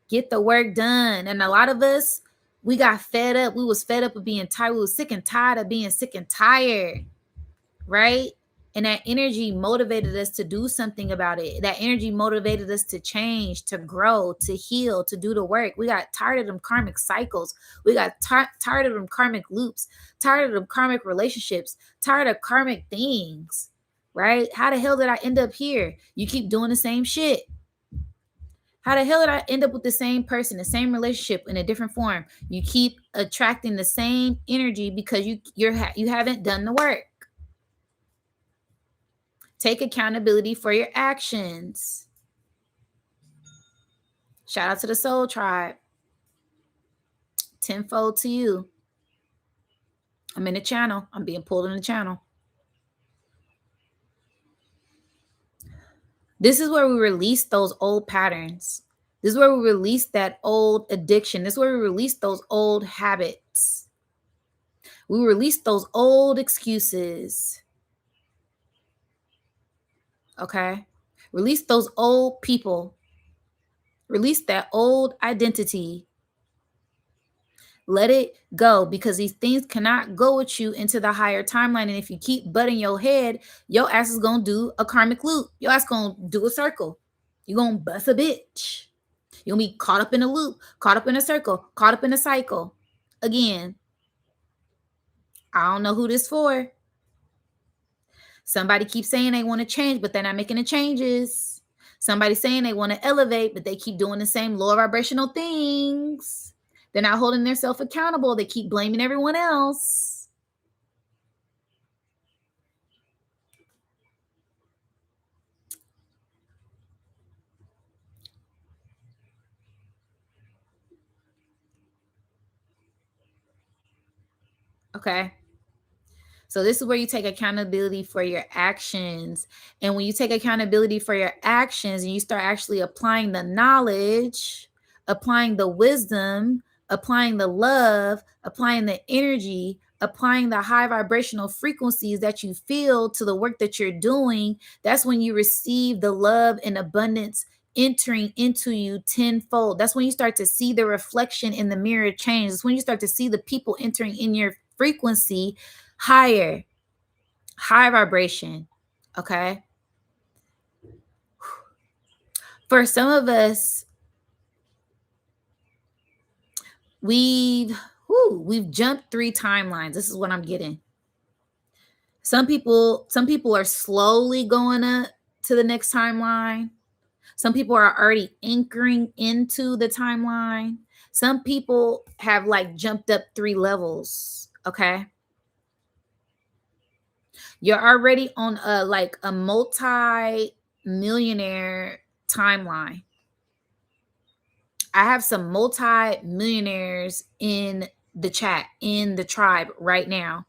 Get the work done. And a lot of us, we got fed up. We was fed up of being tired. We was sick and tired of being sick and tired, right? And that energy motivated us to do something about it. That energy motivated us to change, to grow, to heal, to do the work. We got tired of them karmic cycles. We got tired of them karmic loops, tired of them karmic relationships, tired of karmic things, right? How the hell did I end up here? You keep doing the same shit. How the hell did I end up with the same person, the same relationship in a different form? You keep attracting the same energy because you haven't done the work. Take accountability for your actions. Shout out to the Soul Tribe. Tenfold to you. I'm in the channel. I'm being pulled in the channel. This is where we release those old patterns. This is where we release that old addiction. This is where we release those old habits. We release those old excuses. Okay? Release those old people. Release that old identity. Let it go, because these things cannot go with you into the higher timeline. And if you keep butting your head, your ass is going to do a karmic loop. Your ass going to do a circle. You're going to bust a bitch. You'll be caught up in a loop, caught up in a circle, caught up in a cycle. Again, I don't know who this for. Somebody keeps saying they want to change, but they're not making the changes. Somebody saying they want to elevate, but they keep doing the same lower vibrational things. They're not holding themselves accountable. They keep blaming everyone else. Okay. So this is where you take accountability for your actions. And when you take accountability for your actions and you start actually applying the knowledge, applying the wisdom, applying the love, applying the energy, applying the high vibrational frequencies that you feel to the work that you're doing, that's when you receive the love and abundance entering into you tenfold. That's when you start to see the reflection in the mirror change. That's when you start to see the people entering in your frequency higher, high vibration. Okay. For some of us, we've jumped 3 timelines. This is what I'm getting. Some people are slowly going up to the next timeline. Some people are already anchoring into the timeline. Some people have like jumped up 3 levels. Okay. You're already on a multi-millionaire timeline. I have some multi-millionaires in the chat, in the tribe right now.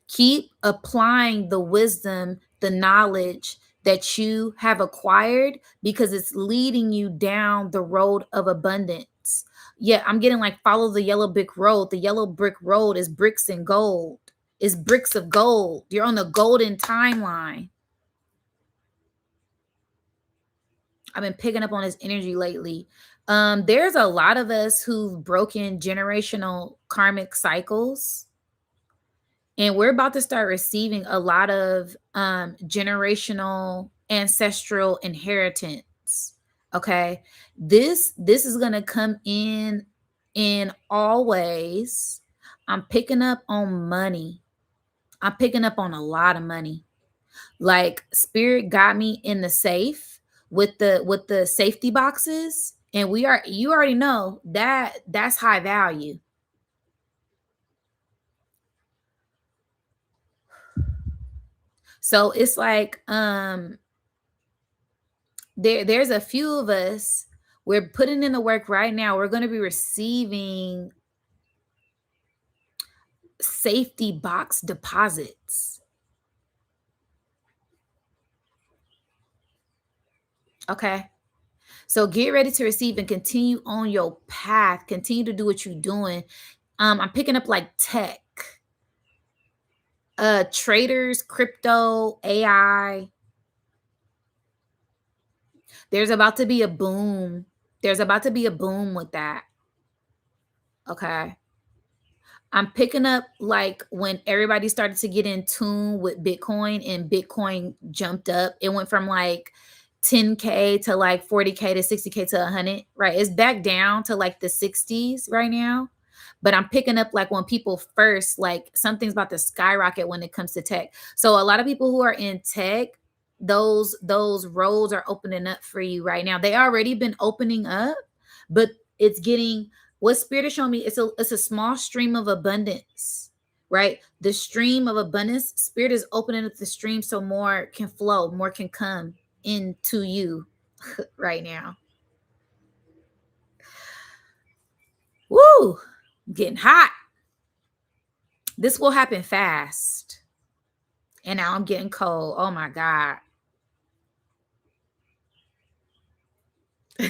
Keep applying the wisdom, the knowledge that you have acquired, because it's leading you down the road of abundance. Yeah, I'm getting like follow the yellow brick road. The yellow brick road is bricks and gold. It's bricks of gold. You're on the golden timeline. I've been picking up on this energy lately. There's a lot of us who've broken generational karmic cycles, and we're about to start receiving a lot of generational ancestral inheritance. Okay, this is gonna come in all ways. I'm picking up on money. I'm picking up on a lot of money. Like spirit got me in the safe with the safety boxes, and you already know that that's high value. So it's like there's a few of us, we're putting in the work right now. We're going to be receiving safety box deposits. Okay. So get ready to receive and continue on your path. Continue to do what you're doing. I'm picking up like tech, traders, crypto, AI. There's about to be a boom. There's about to be a boom with that. Okay. I'm picking up like when everybody started to get in tune with Bitcoin and Bitcoin jumped up. It went from like 10K to like 40K to 60K to 100, right? It's back down to like the 60s right now. But I'm picking up like when people first, like something's about to skyrocket when it comes to tech. So a lot of people who are in tech, those roads are opening up for you right now. They already been opening up, but it's getting, what spirit is showing me, it's a small stream of abundance, right? The stream of abundance, spirit is opening up the stream so more can flow, more can come into you right now. Woo! I'm getting hot. This will happen fast. And now I'm getting cold. Oh my God. I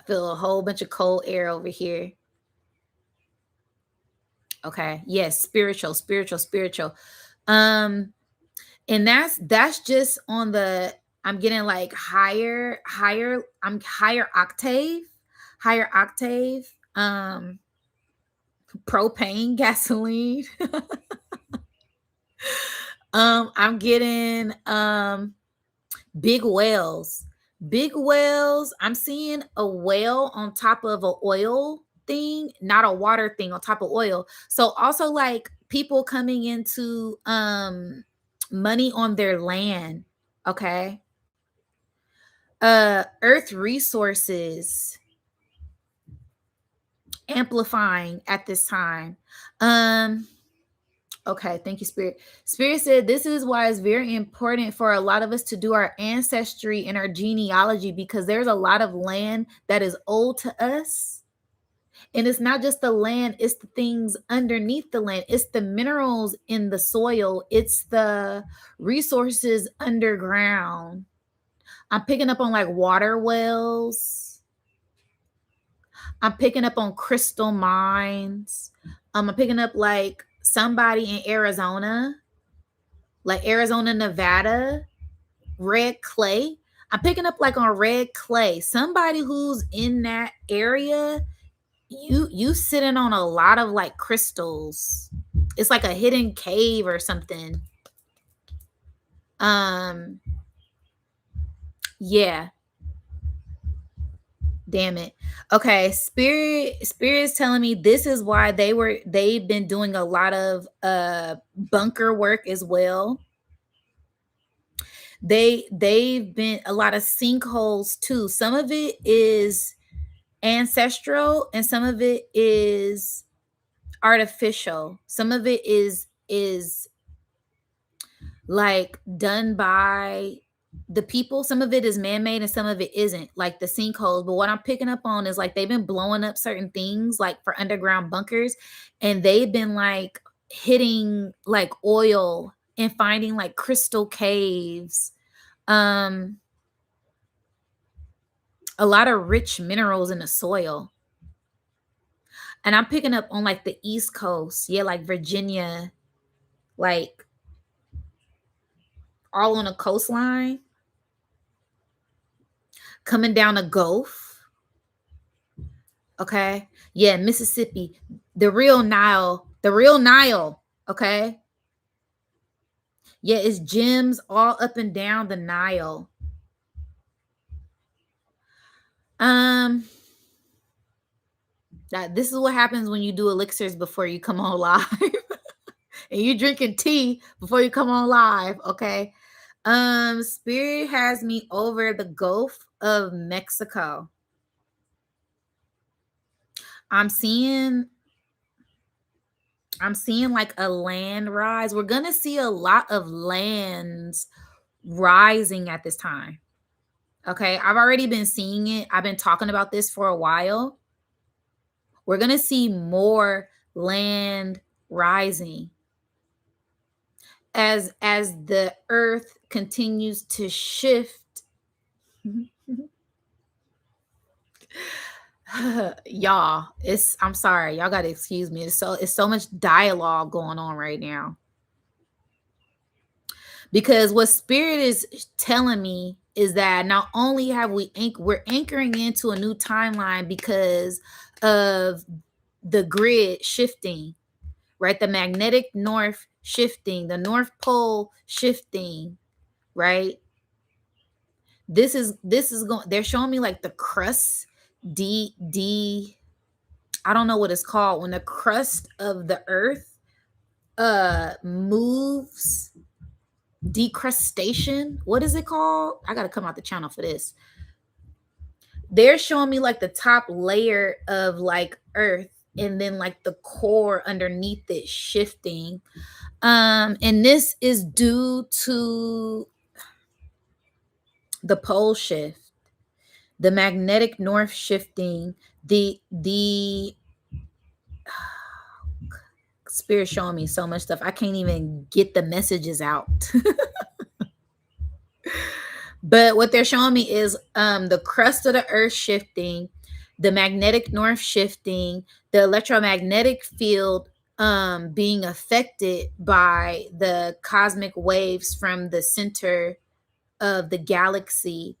feel a whole bunch of cold air over here. Okay. Yes, spiritual, spiritual, spiritual. Um, and that's just on the, I'm getting like I'm higher octave, propane gasoline. I'm getting big whales. Big whales. I'm seeing a whale on top of an oil thing, not a water thing, on top of oil. So also like people coming into money on their land. Okay. Earth resources amplifying at this time. Um Okay, thank you, Spirit. Spirit said this is why it's very important for a lot of us to do our ancestry and our genealogy, because there's a lot of land that is owed to us. And it's not just the land, it's the things underneath the land, it's the minerals in the soil, it's the resources underground. I'm picking up on like water wells, I'm picking up on crystal mines. I'm picking up like somebody in Arizona, like Arizona, Nevada, red clay. I'm picking up like on red clay. Somebody who's in that area, you sitting on a lot of like crystals. It's like a hidden cave or something. Um, yeah. Damn it. Okay, spirit is telling me this is why they've been doing a lot of bunker work as well. They've been a lot of sinkholes too. Some of it is ancestral and some of it is artificial. Some of it is like done by the people. Some of it is man-made and some of it isn't, like the sinkholes. But what I'm picking up on is like they've been blowing up certain things like for underground bunkers, and they've been like hitting like oil and finding like crystal caves, um a lot of rich minerals in the soil. And I'm picking up on like the East Coast, yeah, like Virginia, like all on the coastline, coming down the Gulf. Okay. Yeah, Mississippi, the real Nile, the real Nile. Okay. Yeah, it's gems all up and down the Nile. Um, this is what happens when you do elixirs before you come on live. And you drinking tea before you come on live. Okay. Spirit has me over the Gulf of Mexico. I'm seeing like a land rise. We're gonna see a lot of lands rising at this time. Okay, I've already been seeing it. I've been talking about this for a while. We're gonna see more land rising as the earth continues to shift. Y'all, I'm sorry, y'all gotta excuse me. It's so much dialogue going on right now. Because what spirit is telling me is that not only have we're anchoring into a new timeline because of the grid shifting, right? The magnetic north shifting, the North Pole shifting, right? This is going, they're showing me like the crust, d I don't know what it's called when the crust of the earth moves, decrustation. What is it called? I gotta come out the channel for this. They're showing me like the top layer of like earth and then like the core underneath it shifting. And this is due to the pole shift, the magnetic north shifting, the spirit showing me so much stuff. I can't even get the messages out. But what they're showing me is the crust of the earth shifting, the magnetic north shifting, the electromagnetic field being affected by the cosmic waves from the center of the galaxy.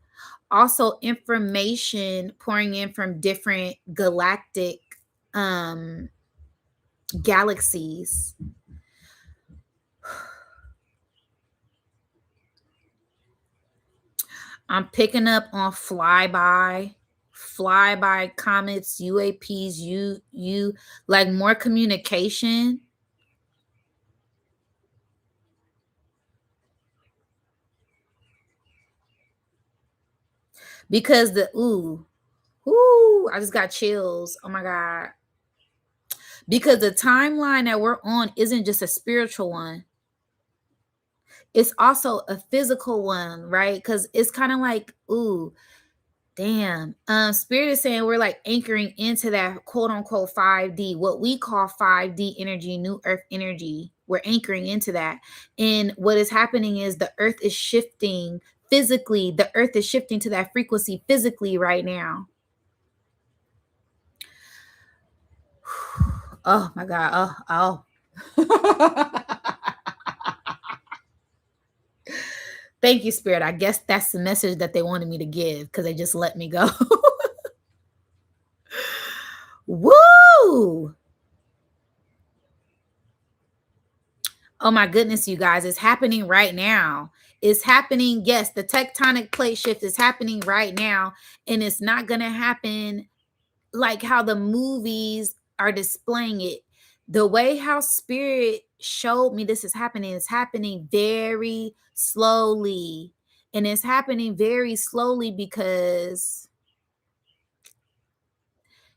Also, information pouring in from different galactic galaxies. I'm picking up on flyby comets, UAPs, you like more communication. Because I just got chills. Oh my God. Because the timeline that we're on isn't just a spiritual one. It's also a physical one, right? Because it's kind of like, damn. Spirit is saying we're like anchoring into that quote unquote 5D, what we call 5D energy, new earth energy. We're anchoring into that. And what is happening is the earth is shifting physically. The earth is shifting to that frequency physically right now. Oh my God. Oh. Thank you, Spirit. I guess that's the message that they wanted me to give because they just let me go. Woo! Oh my goodness, you guys, it's happening right now. It's happening. Yes, the tectonic plate shift is happening right now. And it's not going to happen like how the movies are displaying it. The way how spirit showed me this is happening, it's happening very slowly. And it's happening very slowly because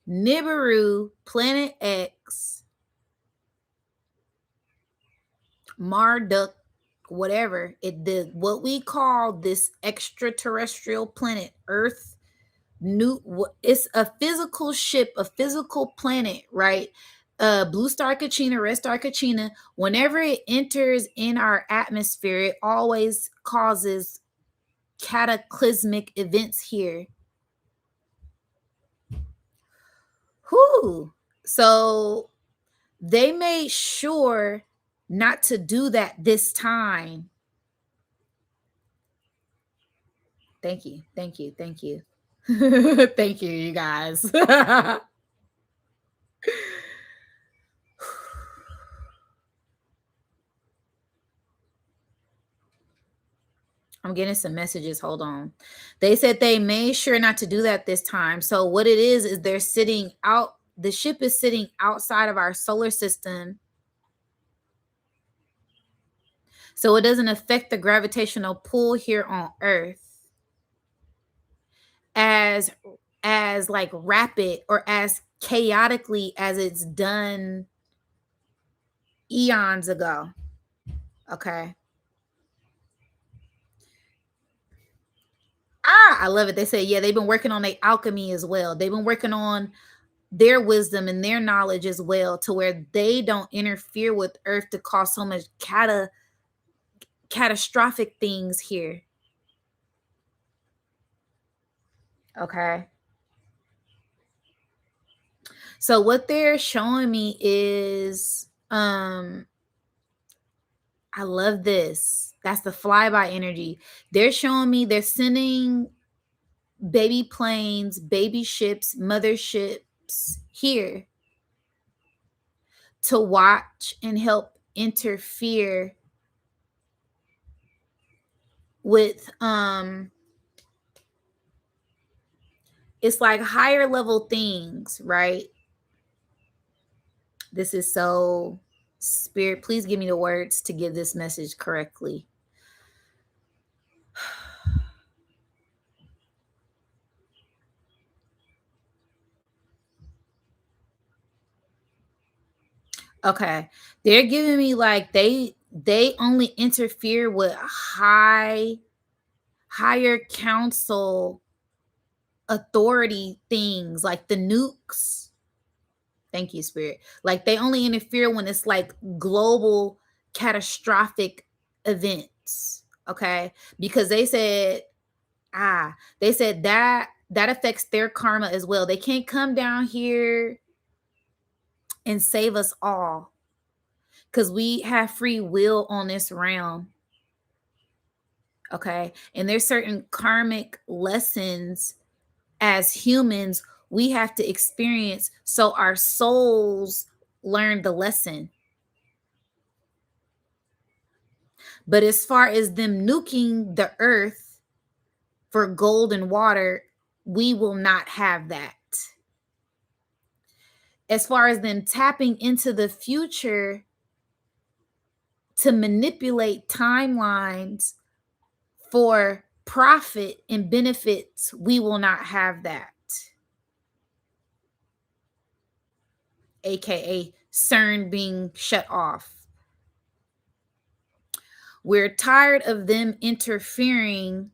Nibiru, Planet X, Marduk, whatever it did, what we call this extraterrestrial planet, Earth, it's a physical ship, a physical planet, right? Blue star Kachina, red star Kachina, whenever it enters in our atmosphere, it always causes cataclysmic events here. Whoo! So they made sure not to do that this time. Thank you. Thank you. Thank you. Thank you, you guys. I'm getting some messages. Hold on. They said they made sure not to do that this time. So what it is they're sitting out, the ship is sitting outside of our solar system. So it doesn't affect the gravitational pull here on Earth as like rapid or as chaotically as it's done eons ago. Okay. I love it. They say, yeah, they've been working on the alchemy as well. They've been working on their wisdom and their knowledge as well, to where they don't interfere with earth to cause so much catastrophic things here. Okay. So what they're showing me is I love this. That's the flyby energy. They're showing me they're sending baby planes, baby ships, motherships here to watch and help interfere with it's like higher level things, right? This is so spirit. Please give me the words to give this message correctly. Okay. They're giving me like they only interfere with higher council authority things like the nukes. Thank you, spirit. Like they only interfere when it's like global catastrophic events. Okay? Because they said that affects their karma as well. They can't come down here and save us all because we have free will on this realm. Okay. And there's certain karmic lessons as humans we have to experience so our souls learn the lesson. But as far as them nuking the earth for gold and water, we will not have that. As far as them tapping into the future to manipulate timelines for profit and benefits, we will not have that. AKA CERN being shut off. We're tired of them interfering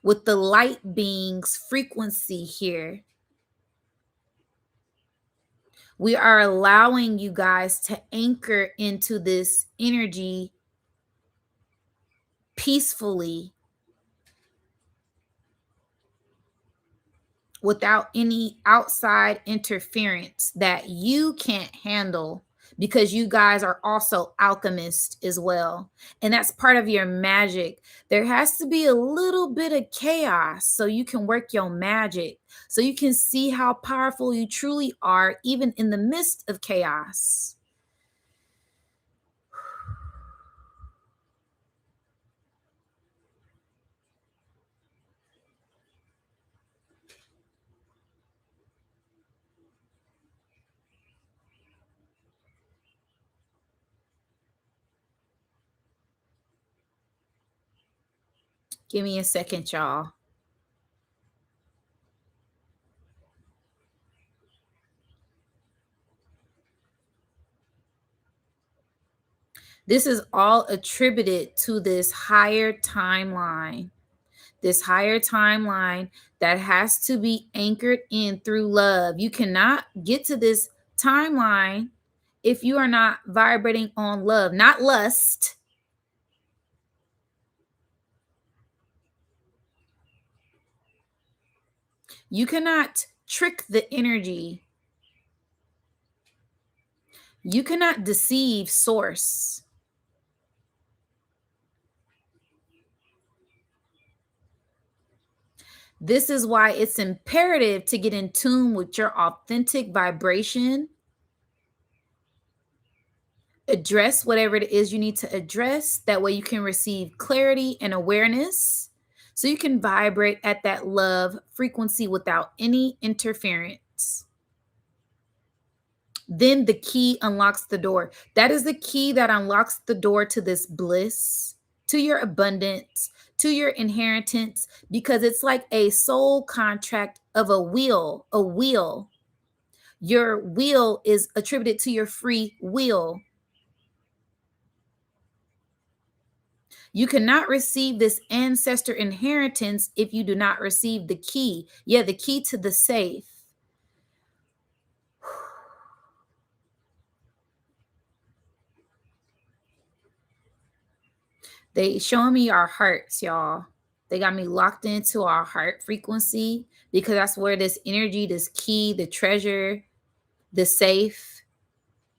with the light being's frequency here. We are allowing you guys to anchor into this energy peacefully without any outside interference that you can't handle, because you guys are also alchemists as well. And that's part of your magic. There has to be a little bit of chaos so you can work your magic, so you can see how powerful you truly are, even in the midst of chaos. Give me a second, y'all. This is all attributed to this higher timeline. This higher timeline that has to be anchored in through love. You cannot get to this timeline if you are not vibrating on love, not lust. You cannot trick the energy. You cannot deceive source. This is why it's imperative to get in tune with your authentic vibration. Address whatever it is you need to address. That way you can receive clarity and awareness, so you can vibrate at that love frequency without any interference. Then the key unlocks the door. That is the key that unlocks the door to this bliss, to your abundance, to your inheritance, because it's like a soul contract of a wheel. A wheel. Your will is attributed to your free will. You cannot receive this ancestor inheritance if you do not receive the key. Yeah, the key to the safe. They showing me our hearts, y'all. They got me locked into our heart frequency because that's where this energy, this key, the treasure, the safe,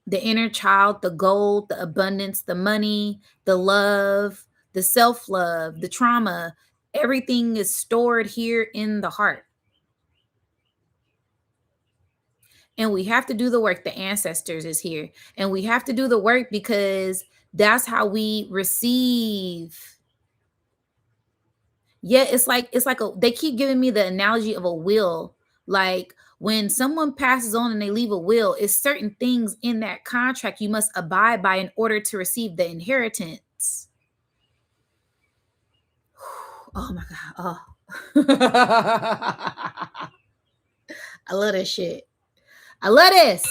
the inner child, the gold, the abundance, the money, the love, the self-love, the trauma, everything is stored here in the heart. And we have to do the work. The ancestors is here. And we have to do the work because that's how we receive. Yeah, they keep giving me the analogy of a will. Like when someone passes on and they leave a will, it's certain things in that contract you must abide by in order to receive the inheritance. Oh my God. Oh. I love this shit. I love this.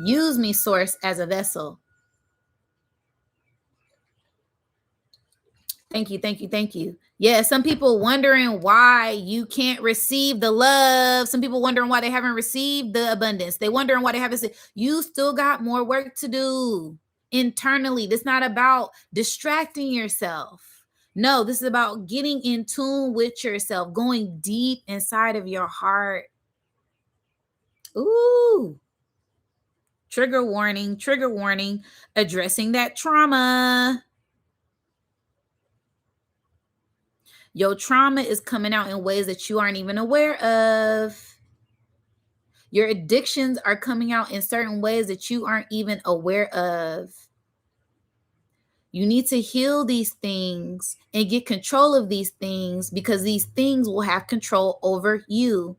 Use me, source, as a vessel. Thank you, thank you, thank you. Yeah, some people wondering why you can't receive the love. Some people wondering why they haven't received the abundance. They wondering why they haven't said, you still got more work to do internally. This is not about distracting yourself. No, this is about getting in tune with yourself, going deep inside of your heart. Ooh. Trigger warning, addressing that trauma. Your trauma is coming out in ways that you aren't even aware of. Your addictions are coming out in certain ways that you aren't even aware of. You need to heal these things and get control of these things because these things will have control over you.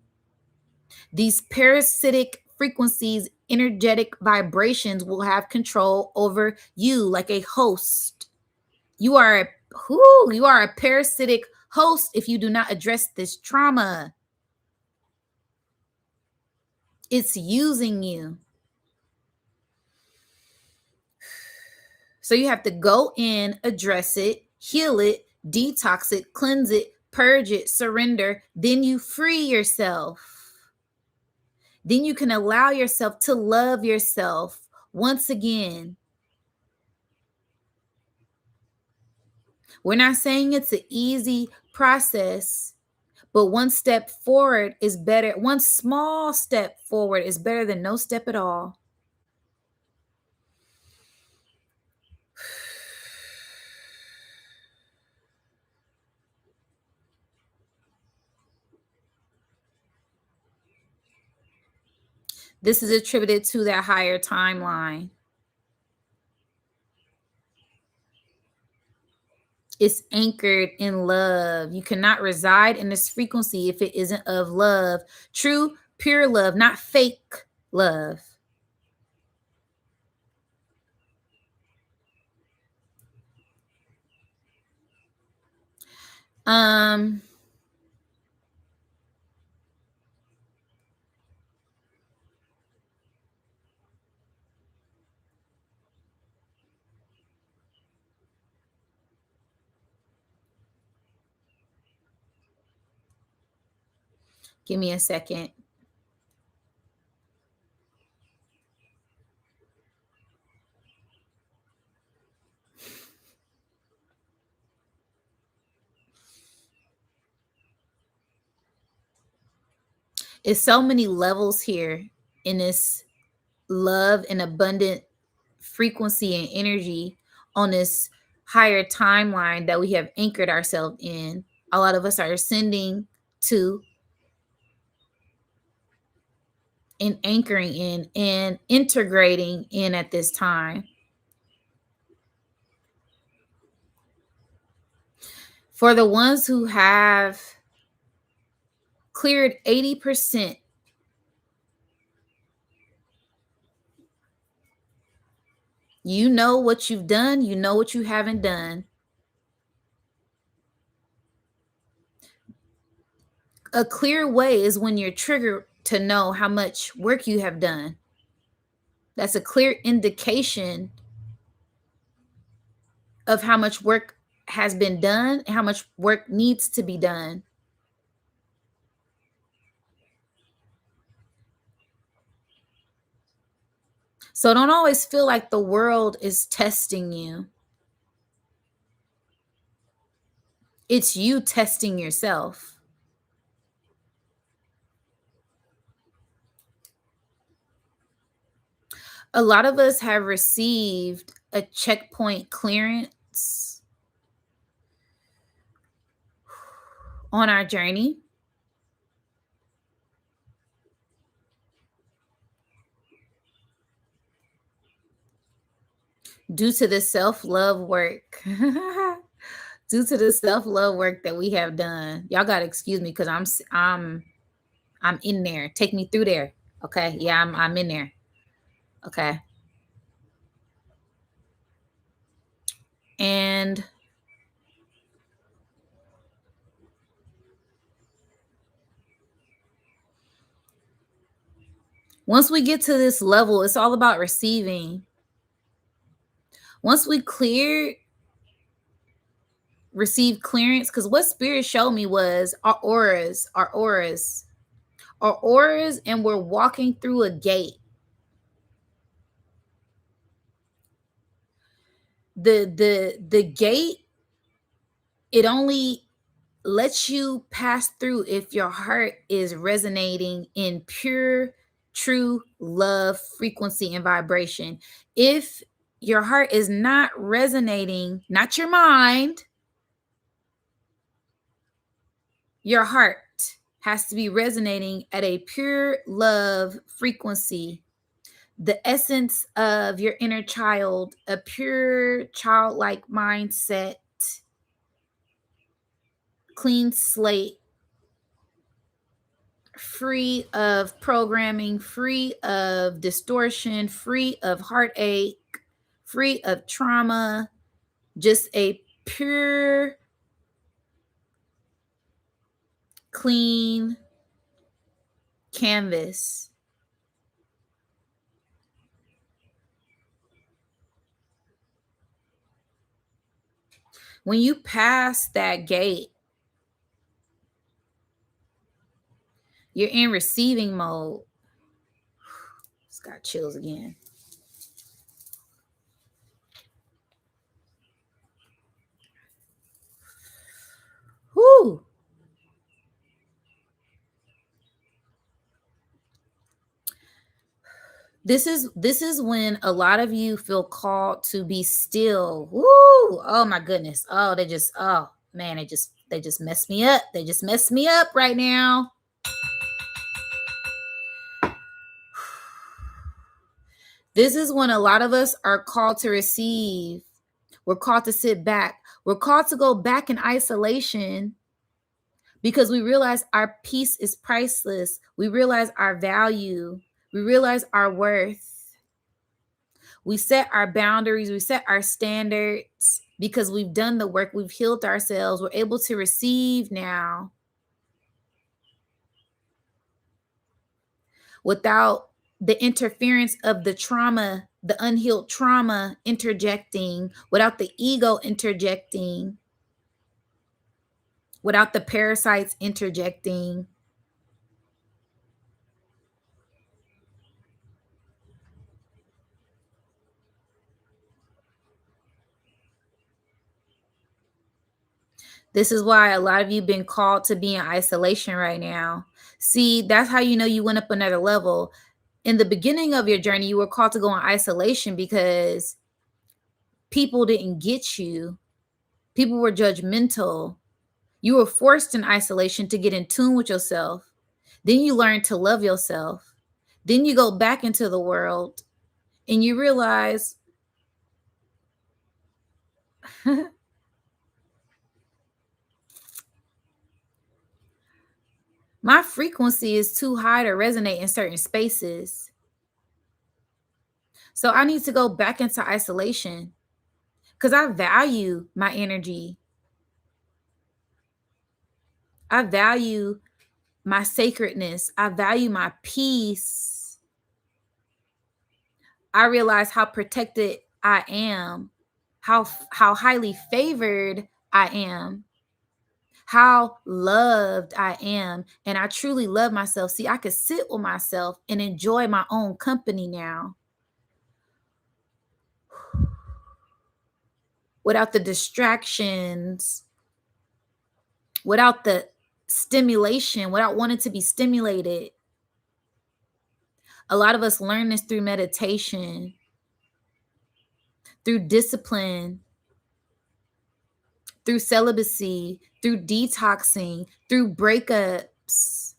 These parasitic frequencies, energetic vibrations will have control over you like a host. You are a parasitic host if you do not address this trauma. It's using you. So you have to go in, address it, heal it, detox it, cleanse it, purge it, surrender. Then you free yourself. Then you can allow yourself to love yourself once again. We're not saying it's an easy process, but one step forward is better. One small step forward is better than no step at all. This is attributed to that higher timeline. It's anchored in love. You cannot reside in this frequency if it isn't of love. True, pure love, not fake love. Give me a second. It's so many levels here in this love and abundant frequency and energy on this higher timeline that we have anchored ourselves in. A lot of us are ascending to and anchoring in and integrating in at this time. For the ones who have cleared 80%, you know what you've done, you know what you haven't done. A clear way is when you're triggered to know how much work you have done. That's a clear indication of how much work has been done and how much work needs to be done. So don't always feel like the world is testing you. It's you testing yourself. A lot of us have received a checkpoint clearance on our journey. Due to the self-love work. Due to the self-love work that we have done. Y'all gotta excuse me because I'm in there. Take me through there. Okay. Yeah, I'm in there. Okay. And once we get to this level, it's all about receiving. Once we receive clearance, because what spirit showed me was our auras, and we're walking through a gate. The gate, it only lets you pass through if your heart is resonating in pure, true love, frequency, and vibration. If your heart is not resonating, not your mind, your heart has to be resonating at a pure love frequency, the essence of your inner child, a pure childlike mindset, clean slate, free of programming, free of distortion, free of heartache, free of trauma, just a pure, clean canvas. When you pass that gate, you're in receiving mode. It's got chills again. Whoo. This is when a lot of you feel called to be still. Woo! Oh my goodness. Oh, oh man, they just messed me up. They just messed me up right now. This is when a lot of us are called to receive. We're called to sit back. We're called to go back in isolation because we realize our peace is priceless. We realize our value. We realize our worth. We set our boundaries. We set our standards because we've done the work. We've healed ourselves. We're able to receive now without the interference of the trauma, the unhealed trauma interjecting, without the ego interjecting, without the parasites interjecting. This is why a lot of you been called to be in isolation right now. See, that's how you know you went up another level. In the beginning of your journey, you were called to go in isolation because people didn't get you. People were judgmental. You were forced in isolation to get in tune with yourself. Then you learn to love yourself. Then you go back into the world and you realize my frequency is too high to resonate in certain spaces. So I need to go back into isolation because I value my energy. I value my sacredness. I value my peace. I realize how protected I am. how highly favored I am, how loved I am, and I truly love myself. See, I could sit with myself and enjoy my own company now without the distractions, without the stimulation, without wanting to be stimulated. A lot of us learn this through meditation, through discipline, through celibacy, through detoxing, through breakups.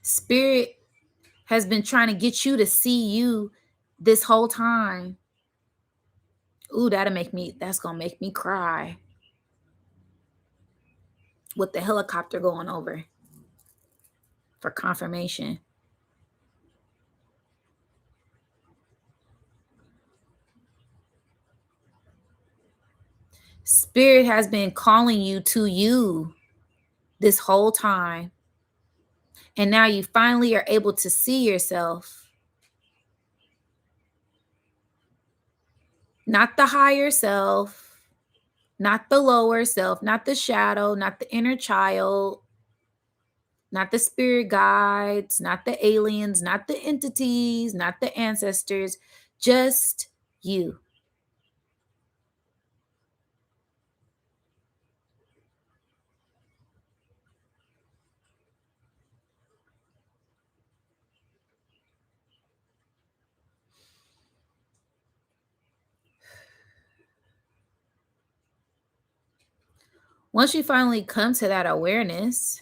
Spirit has been trying to get you to see you this whole time. Ooh, that's gonna make me cry. With the helicopter going over for confirmation. Spirit has been calling you to you this whole time. And now you finally are able to see yourself. Not the higher self, not the lower self, not the shadow, not the inner child, not the spirit guides, not the aliens, not the entities, not the ancestors, just you. Once you finally come to that awareness,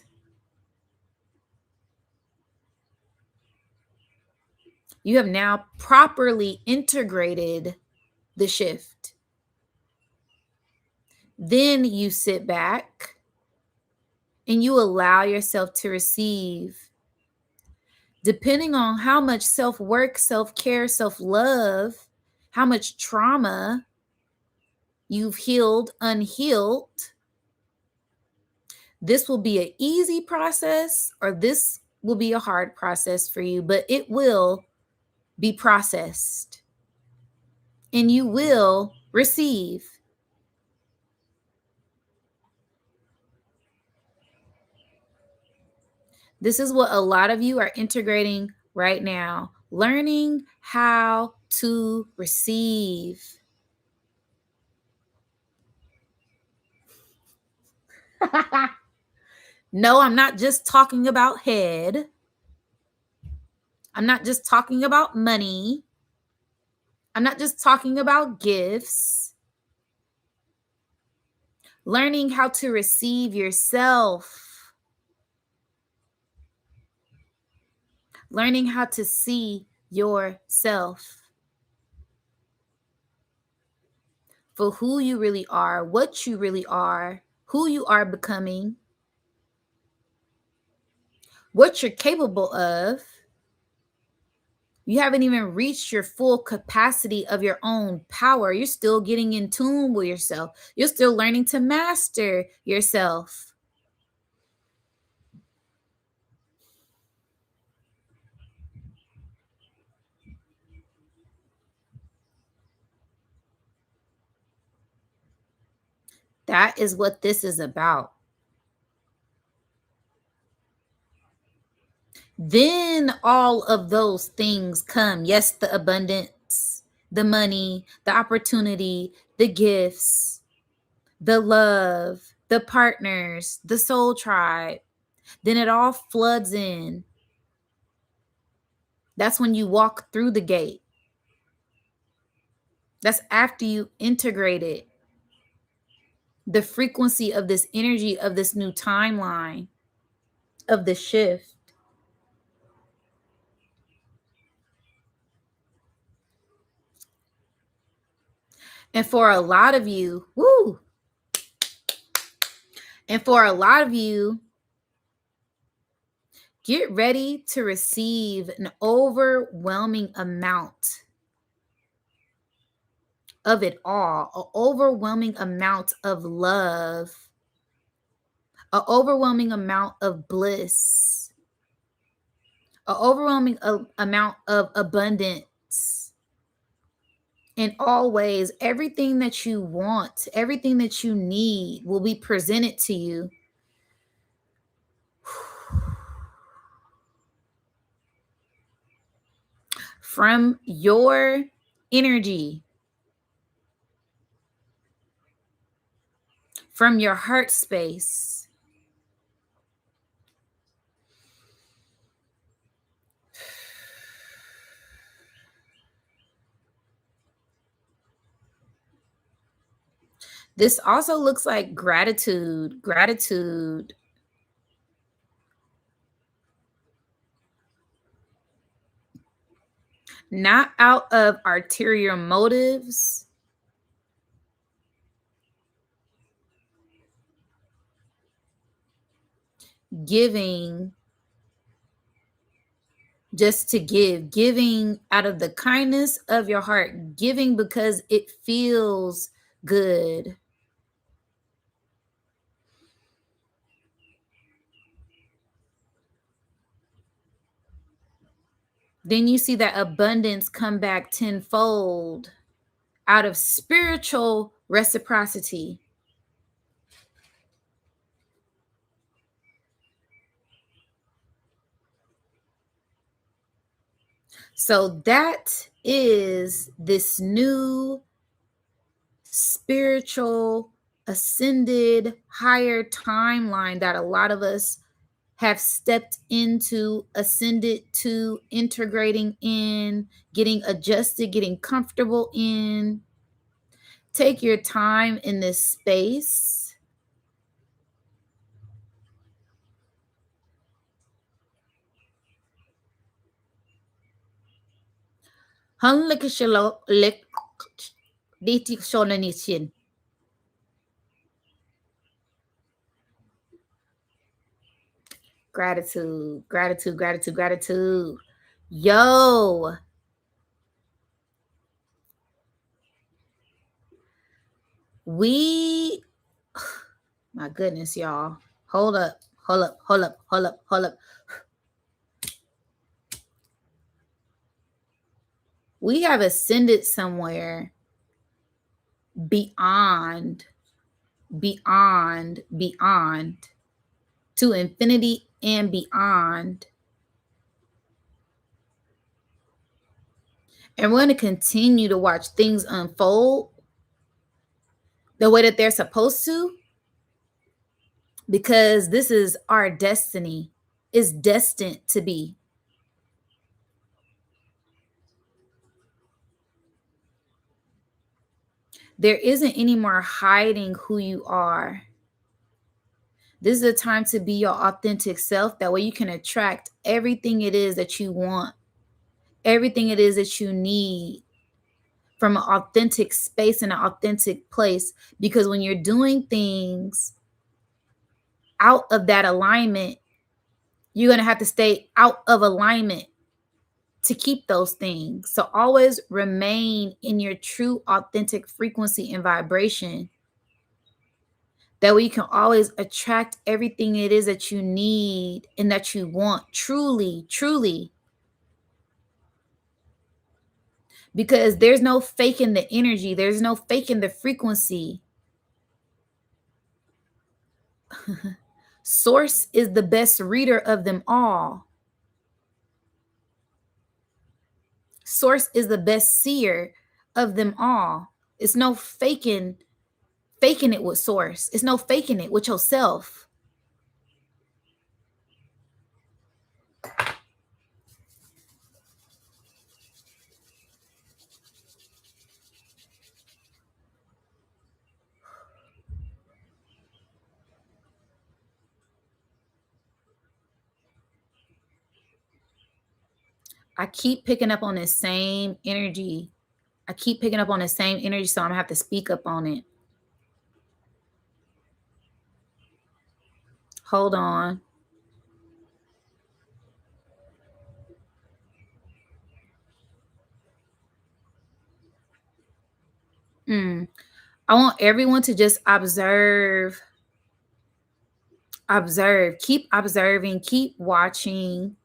you have now properly integrated the shift. Then you sit back and you allow yourself to receive. Depending on how much self-work, self-care, self-love, how much trauma you've healed, unhealed, this will be an easy process or this will be a hard process for you, but it will be processed and you will receive. This is what a lot of you are integrating right now, learning how to receive. No, I'm not just talking about head. I'm not just talking about money. I'm not just talking about gifts. Learning how to receive yourself. Learning how to see yourself for who you really are, what you really are, who you are becoming, what you're capable of. You haven't even reached your full capacity of your own power. You're still getting in tune with yourself. You're still learning to master yourself. That is what this is about. Then all of those things come. Yes, the abundance, the money, the opportunity, the gifts, the love, the partners, the soul tribe. Then it all floods in. That's when you walk through the gate. That's after you integrate it. The frequency of this energy of this new timeline of the shift. And for a lot of you, woo. And for a lot of you, get ready to receive an overwhelming amount of it all, an overwhelming amount of love, an overwhelming amount of bliss, an overwhelming amount of abundance in all ways. Everything that you want, everything that you need will be presented to you. From your energy, from your heart space. This also looks like gratitude, gratitude. Not out of ulterior motives, giving just to give, giving out of the kindness of your heart, giving because it feels good. Then you see that abundance come back tenfold out of spiritual reciprocity. So that is this new spiritual ascended higher timeline that a lot of us have stepped into, ascended to, integrating in, getting adjusted, getting comfortable in. Take your time in this space. Gratitude, gratitude, gratitude, gratitude. Yo, we, my goodness, y'all. Hold up, hold up, hold up, hold up, hold up. We have ascended somewhere beyond, beyond, beyond, to infinity and beyond. And we're going to continue to watch things unfold the way that they're supposed to, because this is our destiny. It's destined to be. There isn't any more hiding who you are. This is a time to be your authentic self. That way you can attract everything it is that you want, everything it is that you need from an authentic space and an authentic place. Because when you're doing things out of that alignment, you're going to have to stay out of alignment to keep those things. So always remain in your true authentic frequency and vibration. That way you can always attract everything it is that you need and that you want, truly, truly. Because there's no faking the energy. There's no faking the frequency. Source is the best reader of them all. Source is the best seer of them all. It's no faking it with source. It's no faking it with yourself. I keep picking up on this same energy. I keep picking up on the same energy, so I'm gonna have to speak up on it. Hold on. I want everyone to just observe. Observe. Keep observing. Keep watching.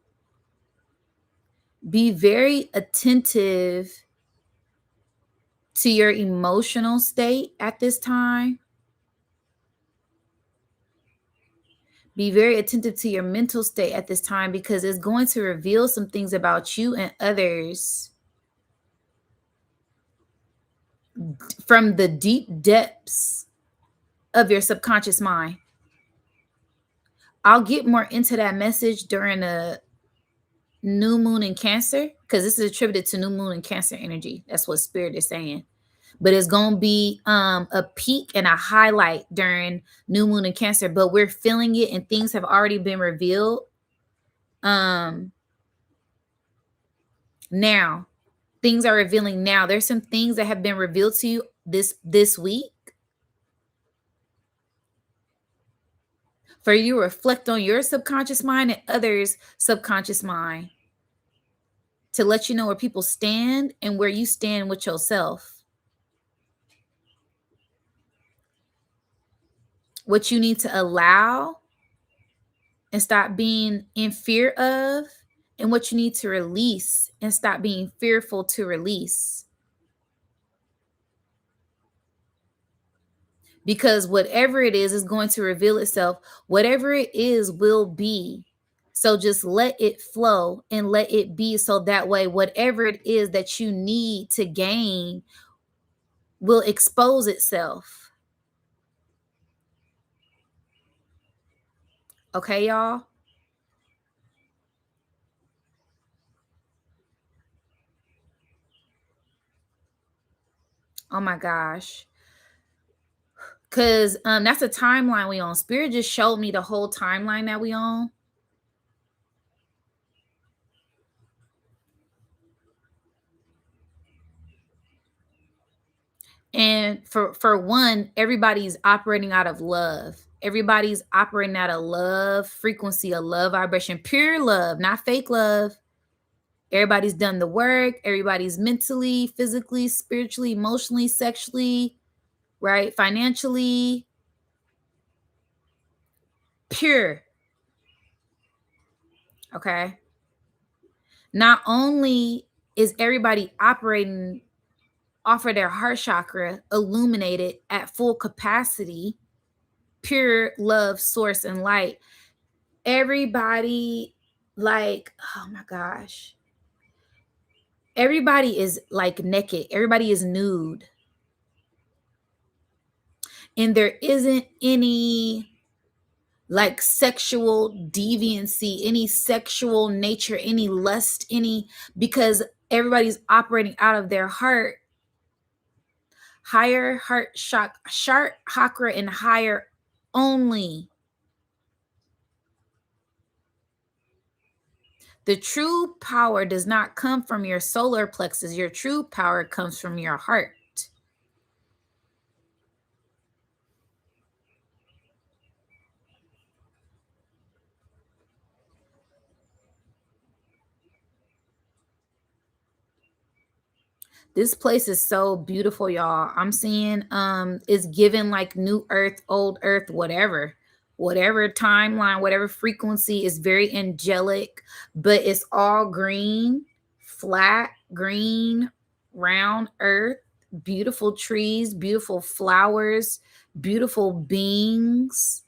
Be very attentive to your emotional state at this time. Be very attentive to your mental state at this time, because it's going to reveal some things about you and others from the deep depths of your subconscious mind. I'll get more into that message during a new moon in Cancer, because this is attributed to new moon in Cancer energy. That's what Spirit is saying. But it's going to be a peak and a highlight during new moon in Cancer, but we're feeling it and things have already been revealed. Now things are revealing now. There's some things that have been revealed to you this week for you to reflect on your subconscious mind and others' subconscious mind, to let you know where people stand and where you stand with yourself, what you need to allow and stop being in fear of, and what you need to release and stop being fearful to release. Because whatever it is going to reveal itself. Whatever it is will be. So just let it flow and let it be, so that way whatever it is that you need to gain will expose itself. Okay, y'all? Oh my gosh. Cause that's a timeline we on. Spirit just showed me the whole timeline that we on. And for one, everybody's operating out of love. Everybody's operating out of love frequency, a love vibration, pure love, not fake love. Everybody's done the work. Everybody's mentally, physically, spiritually, emotionally, sexually, right? Financially, pure. Okay. Not only is everybody operating off of their heart chakra illuminated at full capacity, pure love, source, and light, everybody, like, oh my gosh, everybody is like naked, everybody is nude, and there isn't any like sexual deviancy, any sexual nature, any lust, any, because everybody's operating out of their heart, higher heart chakra and higher only. The true power does not come from your solar plexus. Your true power comes from your heart. This place is so beautiful, y'all. I'm seeing it's given like new earth, old earth, whatever timeline, whatever frequency, is very angelic, but it's all green, flat, green, round earth, beautiful trees, beautiful flowers, beautiful beings.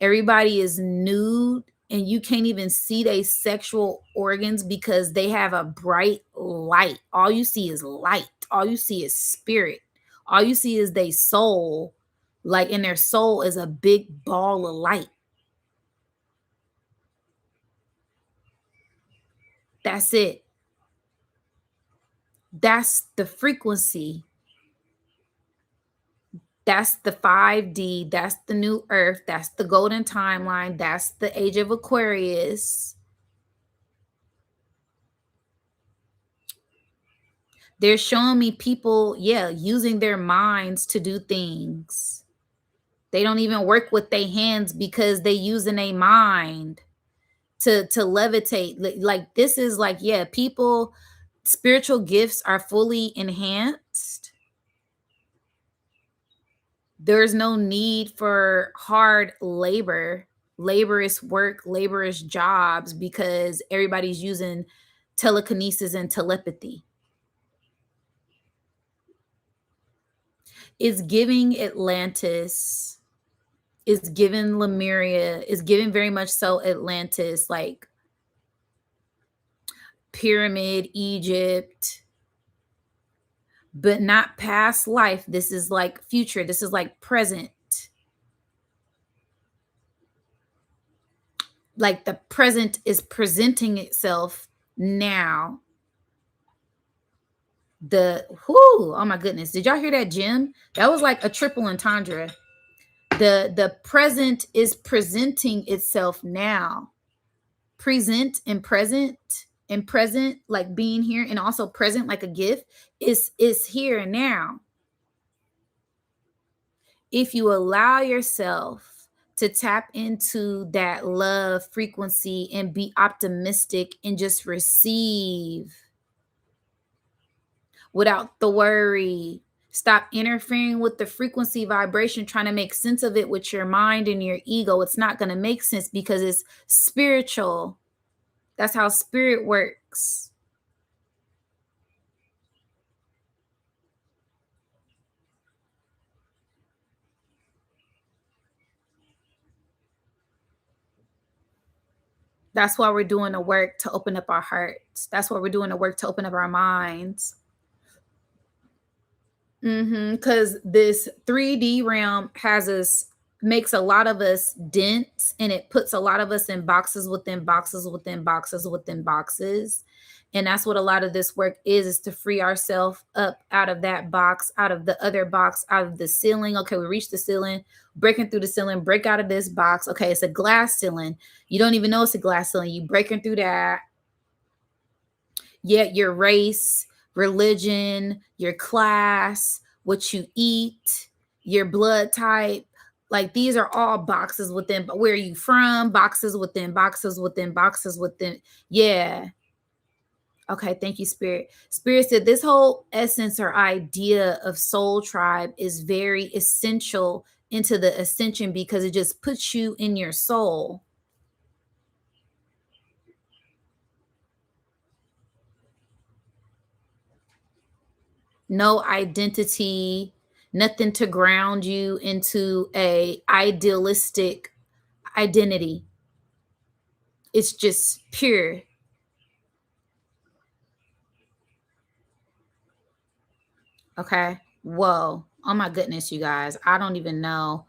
Everybody is nude and you can't even see their sexual organs because they have a bright light. All you see is light. All you see is spirit. All you see is their soul. Like, in their soul is a big ball of light. That's it. That's the frequency. That's the 5D. That's the new earth. That's the golden timeline. That's the age of Aquarius. They're showing me people, yeah, using their minds to do things. They don't even work with their hands because they using a mind to levitate. Like, this is like, yeah, people, spiritual gifts are fully enhanced. There's no need for hard laborious work, laborious jobs, because everybody's using telekinesis and telepathy. It's giving Atlantis, it's giving Lemuria, it's giving very much so Atlantis, like pyramid, Egypt, but not past life. This is like future. This is like present. Like the present is presenting itself now. Oh my goodness. Did y'all hear that, Jim? That was like a triple entendre. The present is presenting itself now. Present and present, like being here, and also present like a gift is here and now. If you allow yourself to tap into that love frequency and be optimistic and just receive without the worry, stop interfering with the frequency vibration, trying to make sense of it with your mind and your ego. It's not going to make sense because it's spiritual. That's how spirit works. That's why we're doing the work to open up our hearts. That's why we're doing the work to open up our minds. Because this 3D realm makes a lot of us dense, and it puts a lot of us in boxes within boxes within boxes within boxes. And that's what a lot of this work is to free ourselves up out of that box, out of the other box, out of the ceiling. Okay, we reach the ceiling, breaking through the ceiling, break out of this box. Okay, it's a glass ceiling. You don't even know it's a glass ceiling. You breaking through that. Yet your race, religion, your class, what you eat, your blood type, like these are all boxes within. But where are you from? Boxes within boxes within boxes within. Yeah. Okay, thank you, Spirit. Spirit said this whole essence or idea of soul tribe is very essential into the ascension because it just puts you in your soul. No identity, nothing to ground you into a idealistic identity. It's just pure. Okay. Whoa. Oh my goodness, you guys. I don't even know.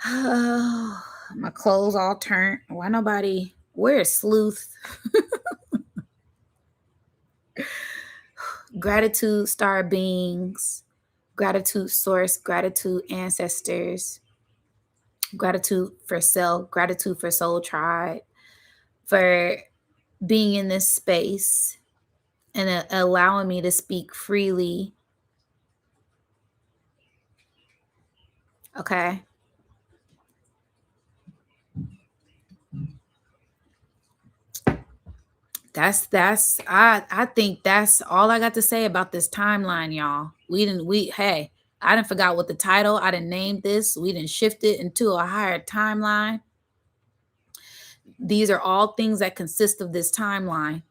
My clothes all turned. Why nobody? Where is Sleuth? Gratitude, star beings. Gratitude, source. Gratitude, ancestors. Gratitude for self. Gratitude for soul tribe. For being in this space and allowing me to speak freely. Okay. I think that's all I got to say about this timeline, y'all. Hey, I didn't forgot what the title, I didn't name this. We didn't shift it into a higher timeline. These are all things that consist of this timeline.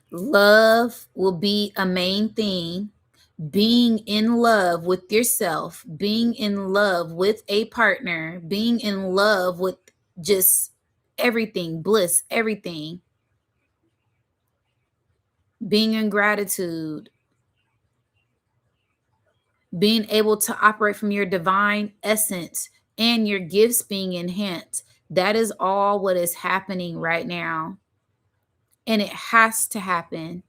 Love will be a main theme. Being in love with yourself, being in love with a partner, being in love with just everything, bliss, everything, being in gratitude, being able to operate from your divine essence and your gifts being enhanced. That is all what is happening right now. And it has to happen.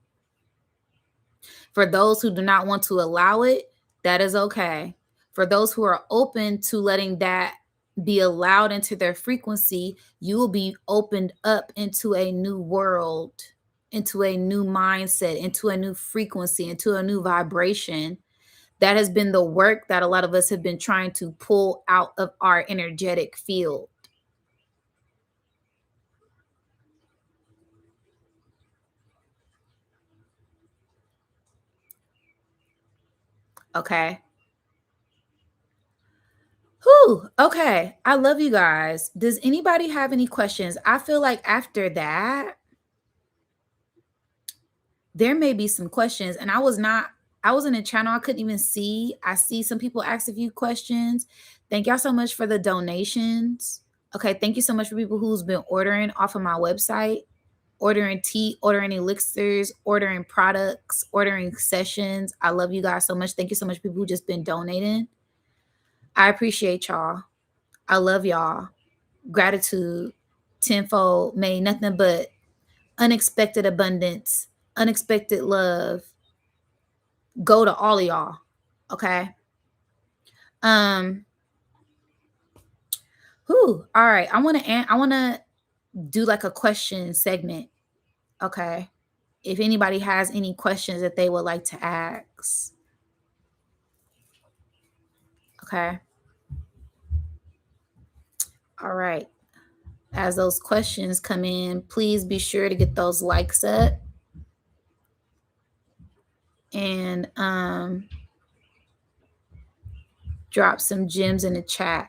For those who do not want to allow it, that is okay. For those who are open to letting that be allowed into their frequency, you will be opened up into a new world, into a new mindset, into a new frequency, into a new vibration. That has been the work that a lot of us have been trying to pull out of our energetic field. Okay. Whew, okay. I love you guys. Does anybody have any questions? I feel like after that, there may be some questions. And I was in a channel I couldn't even see. I see some people ask a few questions. Thank y'all so much for the donations. Okay, thank you so much for people who's been ordering off of my website, ordering tea, ordering elixirs, ordering products, ordering sessions. I love you guys so much. Thank you so much, people who just been donating. I appreciate y'all. I love y'all. Gratitude tenfold, made nothing but unexpected abundance, unexpected love go to all of y'all. Okay. Um All right. I want to do like a question segment. Okay. If anybody has any questions that they would like to ask. Okay. All right. As those questions come in, please be sure to get those likes up and drop some gems in the chat.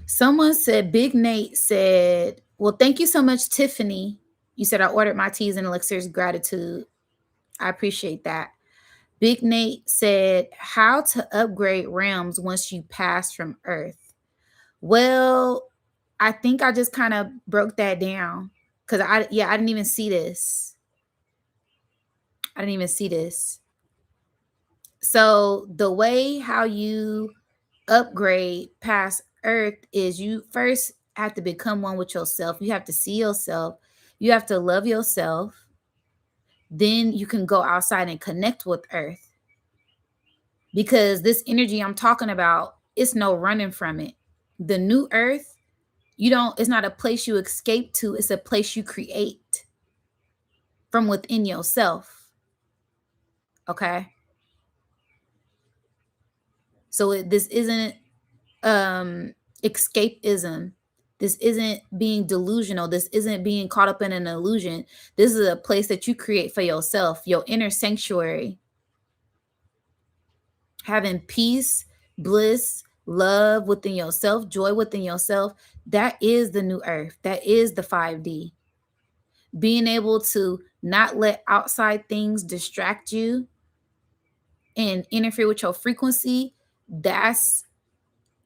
Someone said, Big Nate said, well, thank you so much, Tiffany. You said I ordered my teas and elixirs. Gratitude. I appreciate that. Big Nate said, how to upgrade realms once you pass from Earth. Well, I think I just kind of broke that down because I didn't even see this. So the way how you upgrade past Earth is you first have to become one with yourself. You have to see yourself. You have to love yourself. Then you can go outside and connect with Earth. Because this energy I'm talking about, it's no running from it. The new Earth, it's not a place you escape to, it's a place you create from within yourself. Okay? So this isn't escapism. This isn't being delusional. This isn't being caught up in an illusion. This is a place that you create for yourself, your inner sanctuary. Having peace, bliss, love within yourself, joy within yourself. That is the new Earth. That is the 5D. Being able to not let outside things distract you and interfere with your frequency. That's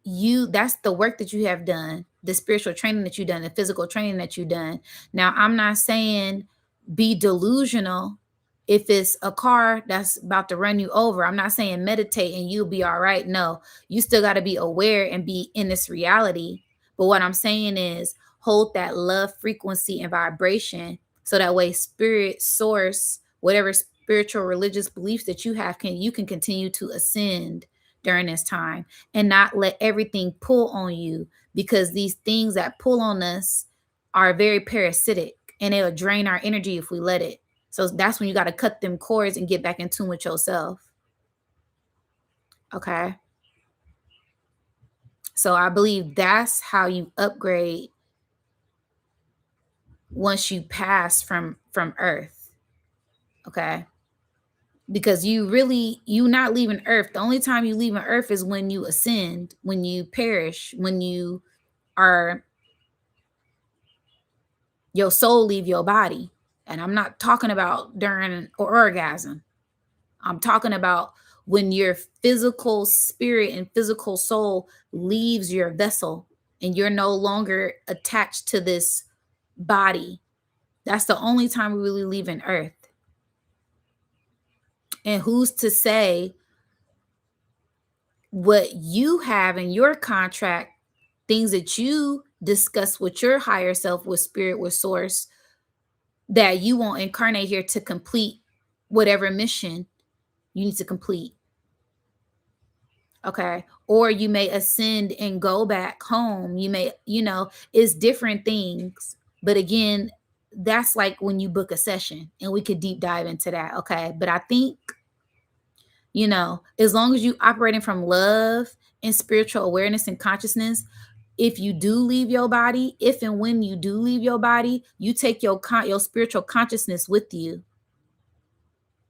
the work that you have done, the spiritual training that you've done, the physical training that you've done. Now, I'm not saying be delusional if it's a car that's about to run you over. I'm not saying meditate and you'll be all right. No, you still got to be aware and be in this reality. But what I'm saying is hold that love frequency and vibration so that way spirit, source, whatever spiritual religious beliefs that you can continue to ascend during this time and not let everything pull on you, because these things that pull on us are very parasitic and it'll drain our energy if we let it. So that's when you got to cut them cords and get back in tune with yourself. Okay. So I believe that's how you upgrade once you pass from Earth. Okay. Because you not leaving Earth. The only time you leave Earth is when you ascend, when you perish, when you are your soul leave your body. And I'm not talking about during an orgasm. I'm talking about when your physical spirit and physical soul leaves your vessel and you're no longer attached to this body. That's the only time we really leave in Earth. And who's to say what you have in your contract, things that you discuss with your higher self, with spirit, with source, that you won't incarnate here to complete whatever mission you need to complete. Okay. Or you may ascend and go back home. You may, it's different things. But again, that's like when you book a session and we could deep dive into that. Okay. But I think, as long as you operating from love and spiritual awareness and consciousness, if you do leave your body, if and when you do leave your body, you take your spiritual consciousness with you.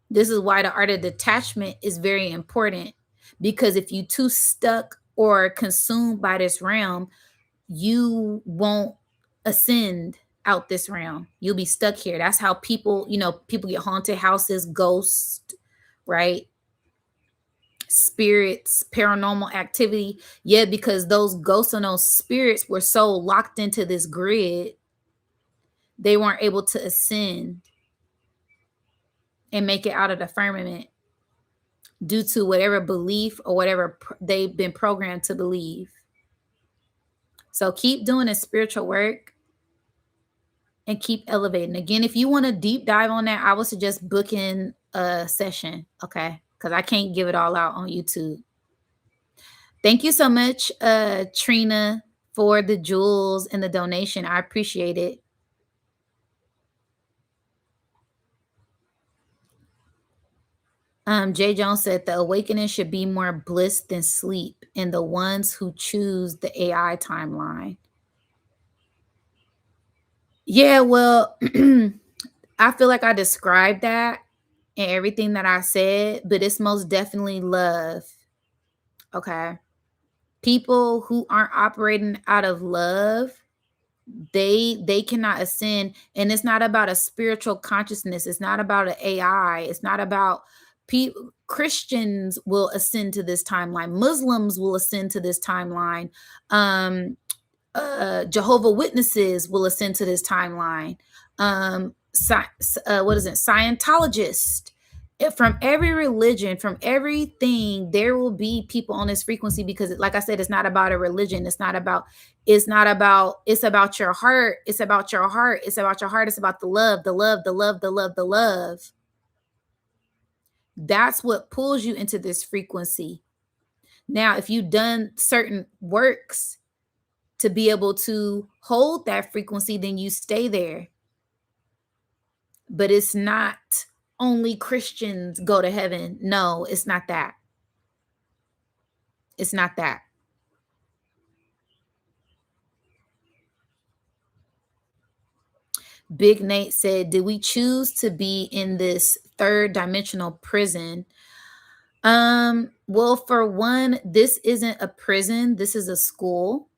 This is why the art of detachment is very important, Because if you too stuck or consumed by this realm, you won't ascend out this realm. You'll be stuck here. That's how people, people get haunted houses, ghosts, right? Spirits, paranormal activity. Yeah, because those ghosts and those spirits were so locked into this grid, they weren't able to ascend and make it out of the firmament due to whatever belief or whatever they've been programmed to believe. So keep doing the spiritual work and keep elevating. Again, if you want to deep dive on that, I would suggest booking a session, okay? Because I can't give it all out on YouTube. Thank you so much, Trina, for the jewels and the donation. I appreciate it. Jay Jones said the awakening should be more bliss than sleep in the ones who choose the AI timeline. Yeah, well, I feel like I described that and everything that I said, but it's most definitely love. Okay. People who aren't operating out of love, they cannot ascend. And it's not about a spiritual consciousness. It's not about an AI. It's not about people. Christians will ascend to this timeline. Muslims will ascend to this timeline. Jehovah Witnesses will ascend to this timeline. What is it? Scientologists. From every religion, from everything, there will be people on this frequency because, like I said, it's not about a religion. It's about your heart. It's about your heart. It's about your heart. It's about the love, the love, the love, the love, the love. That's what pulls you into this frequency. Now, if you've done certain works to be able to hold that frequency, then you stay there. But it's not only Christians go to heaven. No, it's not that. It's not that. Big Nate said, did we choose to be in this third dimensional prison? Well, for one, this isn't a prison. This is a school.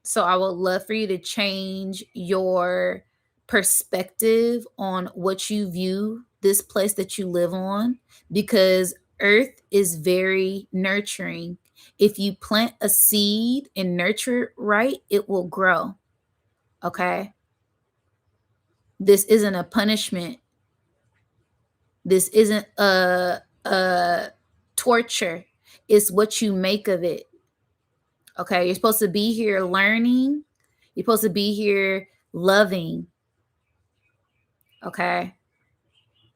So I would love for you to change your perspective on what you view this place that you live on, because Earth is very nurturing. If you plant a seed and nurture it right, it will grow. Okay. This isn't a punishment. This isn't a torture. It's what you make of it. Okay. You're supposed to be here learning. You're supposed to be here loving. Okay.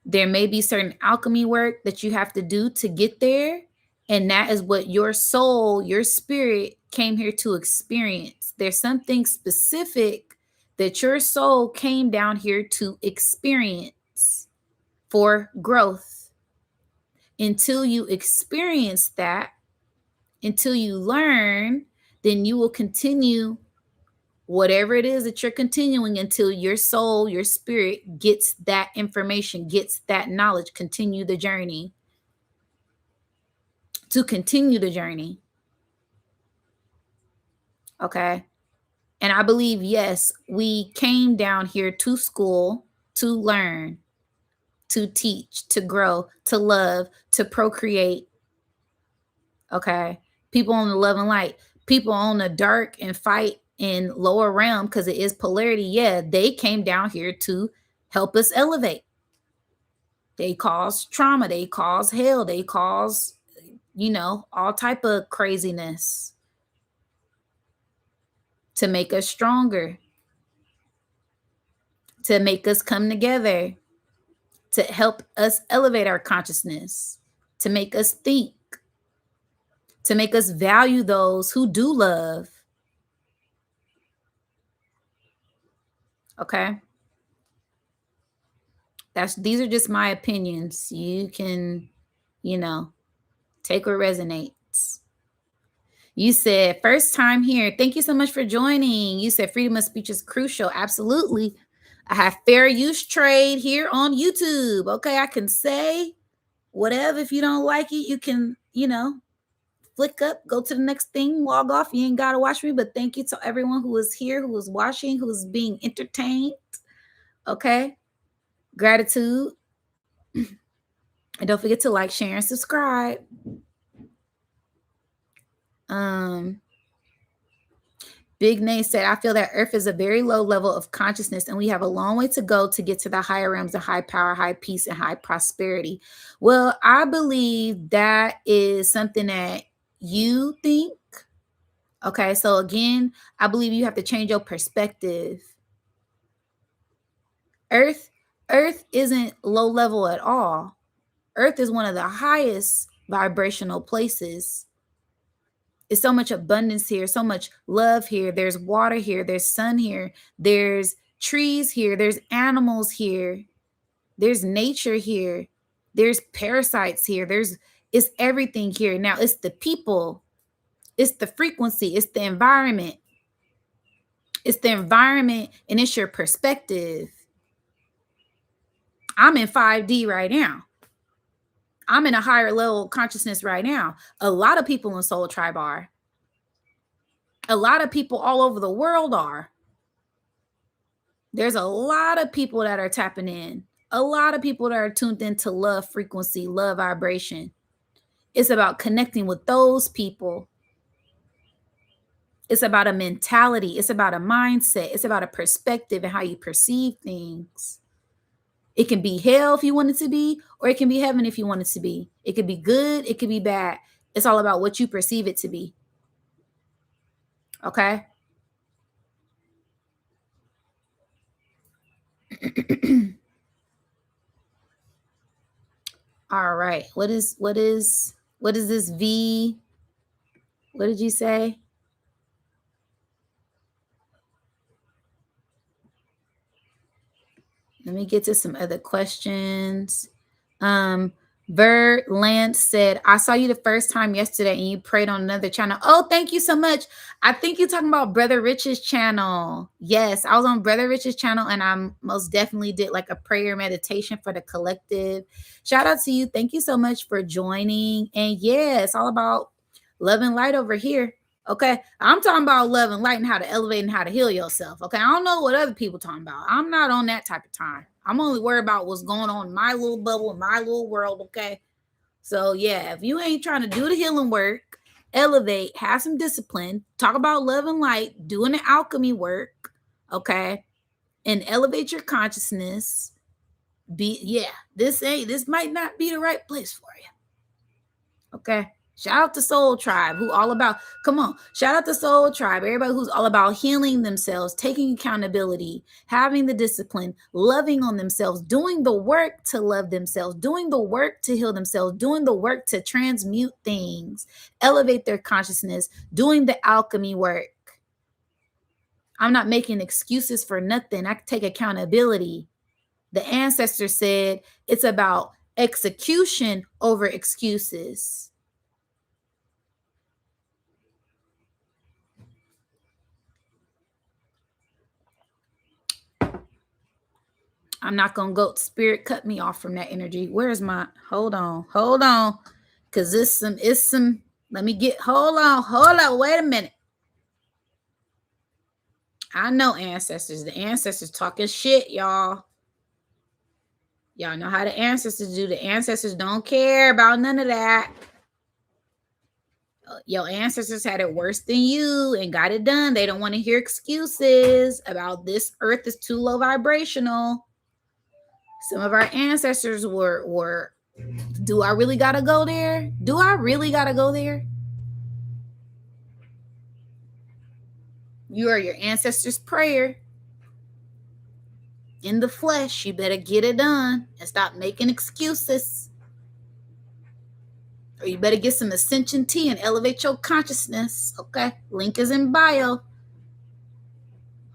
There may be certain alchemy work that you have to do to get there. And that is what your soul, your spirit came here to experience. There's something specific that your soul came down here to experience for growth. Until you experience that, until you learn, then you will continue whatever it is that you're continuing until your soul, your spirit gets that information, gets that knowledge. Continue the journey. To continue the journey. Okay. And I believe, yes, we came down here to school to learn, to teach, to grow, to love, to procreate. Okay. People on the love and light, people on the dark and fight in lower realm, because it is polarity. Yeah, they came down here to help us elevate. They cause trauma, they cause hell, they cause, all type of craziness to make us stronger, to make us come together, to help us elevate our consciousness, to make us think, to make us value those who do love. Okay. These are just my opinions. You can, take what resonates. You said first time here. Thank you so much for joining. You said freedom of speech is crucial. Absolutely. I have fair use trade here on YouTube. Okay, I can say Whatever. If you don't like it, you can, flick up, go to the next thing, log off. You ain't got to watch me. But thank you to everyone who is here, who is watching, who is being entertained. Okay. Gratitude. And don't forget to like, share, and subscribe. Big Nate said, I feel that Earth is a very low level of consciousness, and we have a long way to go to get to the higher realms of high power, high peace, and high prosperity. Well, I believe that is something that you think. Okay, so again, I believe you have to change your perspective. Earth isn't low level at all. Earth is one of the highest vibrational places. It's so much abundance here, so much love here. There's water here, there's sun here, there's trees here, there's animals here, there's nature here, there's parasites here, it's everything here. Now it's the people, it's the frequency, it's the environment. It's the environment and it's your perspective. I'm in 5D right now. I'm in a higher level of consciousness right now. A lot of people in Soul Tribe are. A lot of people all over the world are. There's a lot of people that are tapping in. A lot of people that are tuned into love frequency, love vibration. It's about connecting with those people. It's about a mentality. It's about a mindset. It's about a perspective and how you perceive things. It can be hell if you want it to be, or it can be heaven if you want it to be. It could be good. It could be bad. It's all about what you perceive it to be. Okay? All right. What is this V? What did you say? Let me get to some other questions. Vert Lance said, I saw you the first time yesterday and you prayed on another channel. Oh, thank you so much. I think you're talking about Brother Rich's channel. Yes, I was on Brother Rich's channel and I most definitely did like a prayer meditation for the collective. Shout out to you. Thank you so much for joining. And yeah, it's all about love and light over here. Okay, I'm talking about love and light and how to elevate and how to heal yourself. Okay, I don't know what other people talking about. I'm not on that type of time. I'm only worried about what's going on in my little bubble, in my little world. Okay, so yeah, if you ain't trying to do the healing work, elevate, have some discipline, talk about love and light, doing the alchemy work, okay, and elevate your consciousness. This might not be the right place for you. Okay. Shout out to Soul Tribe, who all about, come on, shout out to Soul Tribe, everybody who's all about healing themselves, taking accountability, having the discipline, loving on themselves, doing the work to love themselves, doing the work to heal themselves, doing the work to transmute things, elevate their consciousness, doing the alchemy work. I'm not making excuses for nothing. I take accountability. The ancestors said it's about execution over excuses. I'm not gonna go. Spirit cut me off from that energy. Where's my? Hold on, cause it's some. Let me get. Hold on. Wait a minute. I know ancestors. The ancestors talking shit, y'all. Y'all know how the ancestors do. The ancestors don't care about none of that. Your ancestors had it worse than you and got it done. They don't want to hear excuses about this earth is too low vibrational. Some of our ancestors were do I really gotta go there? Do I really gotta go there? You are your ancestors' prayer in the flesh. You better get it done and stop making excuses. Or you better get some ascension tea and elevate your consciousness. Okay. Link is in bio.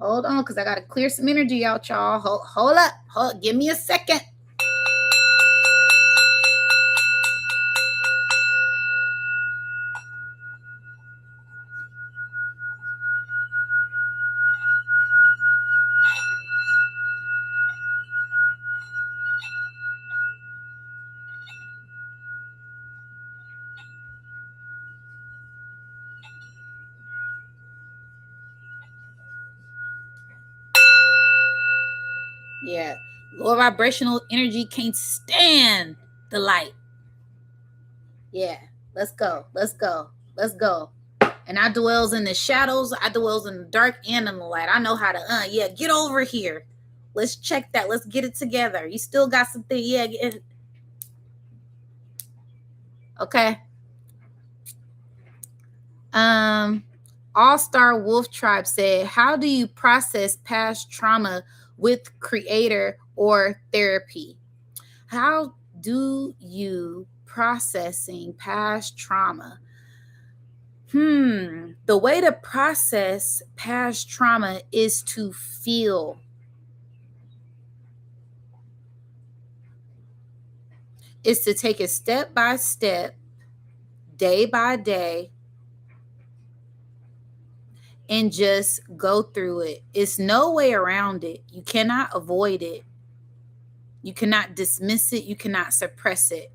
Hold on, because I gotta clear some energy out, y'all. Hold up. Give me a second. Yeah. Lower vibrational energy can't stand the light. Yeah. Let's go. Let's go. Let's go. And I dwells in the shadows. I dwells in the dark and in the light. I know how to, yeah, get over here. Let's check that. Let's get it together. You still got something. Yeah. Okay. All-Star Wolf Tribe said, how do you process past trauma with creator or therapy? How do you processing past trauma? The way to process past trauma is to feel. Is to take it step by step, day by day, and just go through it. It's no way around it. You cannot avoid it. You cannot dismiss it. You cannot suppress it.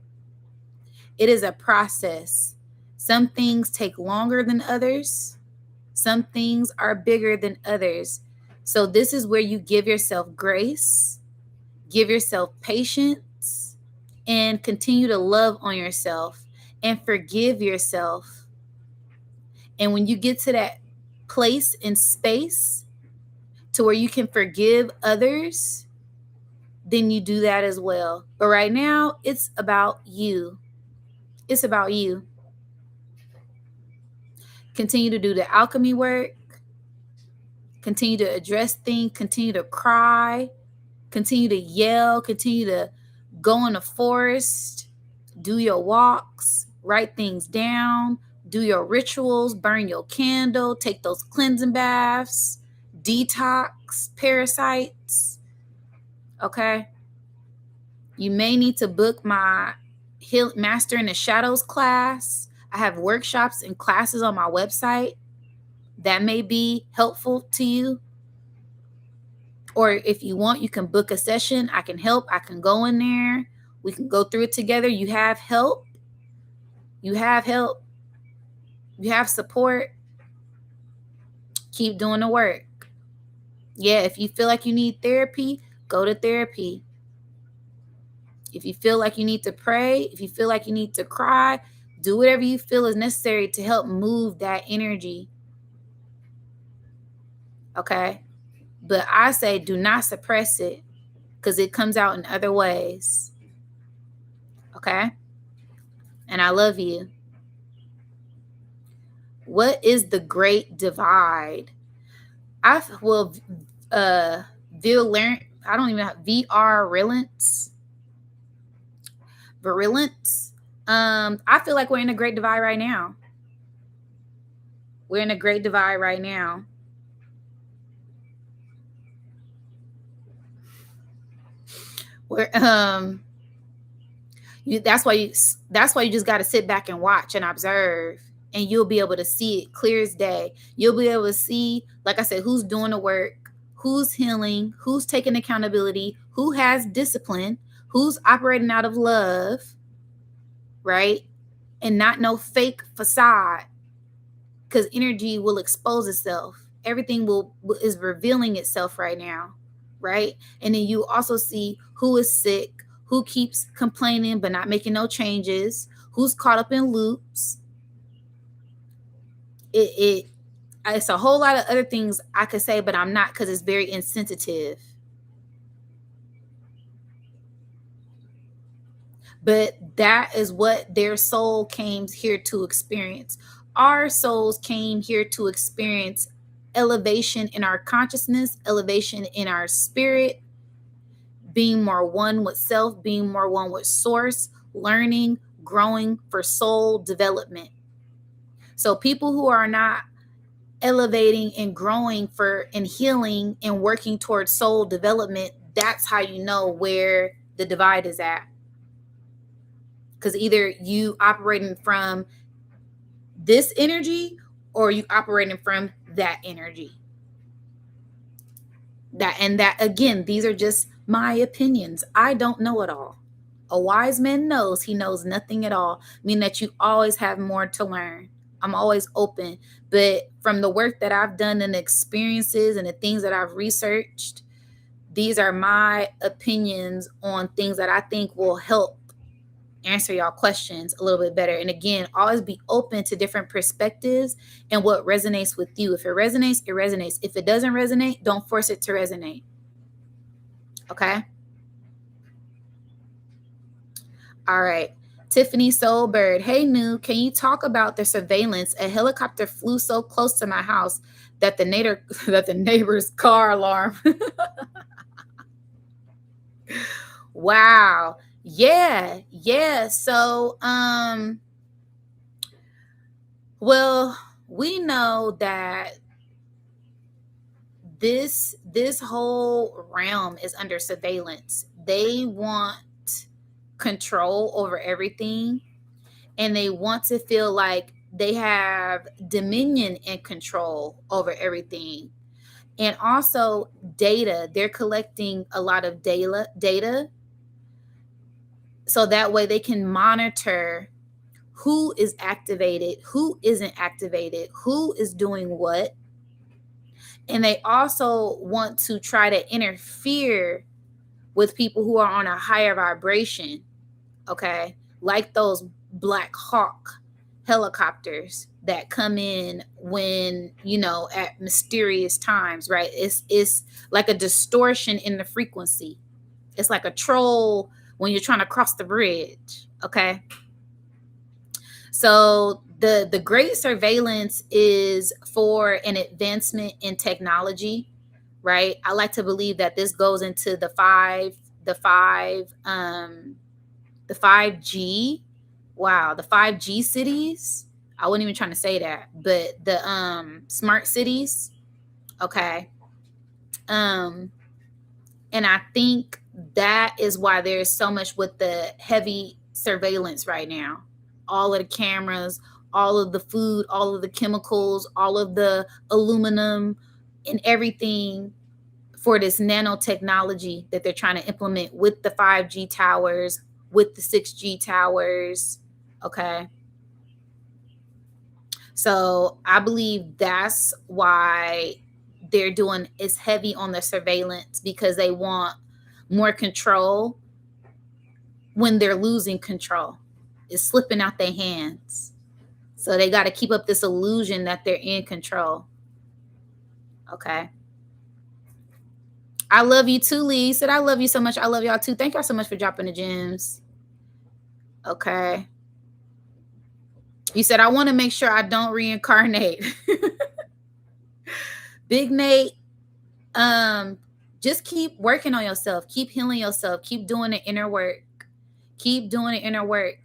It is a process. Some things take longer than others. Some things are bigger than others. So this is where you give yourself grace, give yourself patience, and continue to love on yourself and forgive yourself. And when you get to that place and space to where you can forgive others, then you do that as well. But right now, it's about you. It's about you. Continue to do the alchemy work. Continue to address things. Continue to cry. Continue to yell. Continue to go in the forest. Do your walks. Write things down. Do your rituals. Burn your candle. Take those cleansing baths. Detox parasites. Okay? You may need to book my Master in the Shadows class. I have workshops and classes on my website that may be helpful to you. Or if you want, you can book a session. I can help. I can go in there. We can go through it together. You have help. You have help. You have support. Keep doing the work. Yeah, if you feel like you need therapy, go to therapy. If you feel like you need to pray, if you feel like you need to cry, do whatever you feel is necessary to help move that energy. Okay? But I say do not suppress it because it comes out in other ways. Okay? And I love you. What is the great divide? I don't even have virulence. I feel like we're in a great divide right now. We're in a great divide right now. We're that's why you just got to sit back and watch and observe, and you'll be able to see it clear as day. You'll be able to see, like I said, who's doing the work, who's healing, who's taking accountability, who has discipline, who's operating out of love, right? And not no fake facade, because energy will expose itself. Everything is revealing itself right now, right? And then you also see who is sick, who keeps complaining but not making no changes, who's caught up in loops. It's a whole lot of other things I could say, but I'm not, because it's very insensitive. But that is what their soul came here to experience. Our souls came here to experience elevation in our consciousness, elevation in our spirit, being more one with self, being more one with source, learning, growing for soul development. So people who are not elevating and growing and healing and working towards soul development, that's how you know where the divide is at. Because either you operating from this energy or you operating from that energy. That again, these are just my opinions. I don't know it all. A wise man knows he knows nothing at all, meaning that you always have more to learn. I'm always open. But from the work that I've done and the experiences and the things that I've researched, These are my opinions on things that I think will help answer y'all questions a little bit better. And again, always be open to different perspectives and what resonates with you. If it resonates, it resonates. If it doesn't resonate, don't force it to resonate. Okay? All right. Tiffany Soulbird. Hey, Nu, can you talk about the surveillance? A helicopter flew so close to my house that the neighbor's car alarm. Wow. Yeah. So, well, we know that this whole realm is under surveillance. They want control over everything, and they want to feel like they have dominion and control over everything. And also data. They're collecting a lot of data so that way they can monitor who is activated, who isn't activated, who is doing what. And they also want to try to interfere with people who are on a higher vibration, okay? Like those Black Hawk helicopters that come in when, at mysterious times, right? It's like a distortion in the frequency. It's like a troll when you're trying to cross the bridge, okay? So the great surveillance is for an advancement in technology, right? I like to believe that this goes into the 5G. Wow, the 5G cities. I wasn't even trying to say that, but the smart cities. Okay. And I think that is why there's so much with the heavy surveillance right now. All of the cameras, all of the food, all of the chemicals, all of the aluminum and everything for this nanotechnology that they're trying to implement with the 5G towers, with the 6G towers. Okay. So I believe that's why they're doing is heavy on the surveillance, because they want more control when they're losing control. It's slipping out their hands. So they got to keep up this illusion that they're in control. Okay. I love you too, Lee. Said I love you so much. I love y'all too. Thank y'all so much for dropping the gems. Okay. You said I want to make sure I don't reincarnate. Big Nate, just keep working on yourself. Keep healing yourself. Keep doing the inner work. Keep doing the inner work.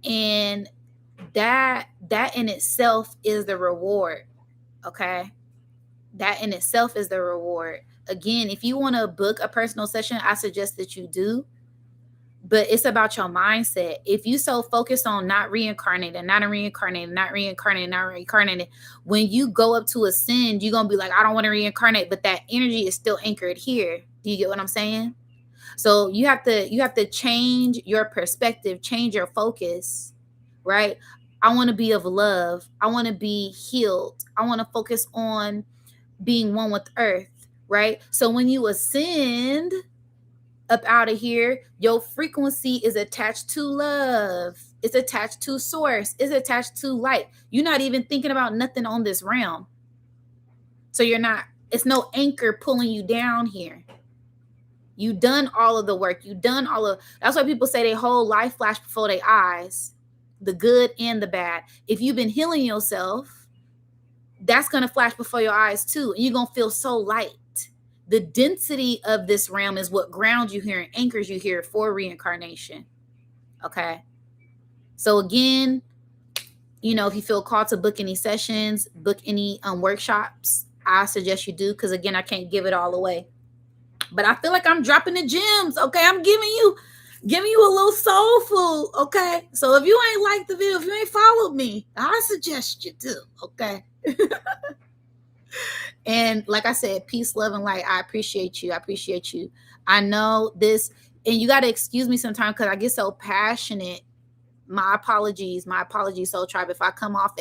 And that in itself is the reward. Okay. That in itself is the reward. Again, if you want to book a personal session, I suggest that you do. But it's about your mindset. If you so focused on not reincarnating, when you go up to ascend, you're going to be like, I don't want to reincarnate, but that energy is still anchored here. Do you get what I'm saying? So you have to change your perspective, change your focus, right? I want to be of love. I want to be healed. I want to focus on being one with earth, right? So when you ascend up out of here, your frequency is attached to love. It's attached to source. It's attached to light. You're not even thinking about nothing on this realm. So it's no anchor pulling you down here. You done all of the work. That's why people say their whole life flashed before their eyes, the good and the bad. If you've been healing yourself, that's going to flash before your eyes too. And you're going to feel so light. The density of this realm is what grounds you here and anchors you here for reincarnation. Okay. So again, if you feel called to book any sessions, book any workshops, I suggest you do, because again, I can't give it all away. But I feel like I'm dropping the gems. Okay. I'm giving you a little soul food. Okay. So if you ain't liked the video, if you ain't followed me, I suggest you do. Okay. And like I said, peace, love, and light. I appreciate you. I know this, and you got to excuse me sometimes because I get so passionate. My apologies, Soul Tribe, if I come off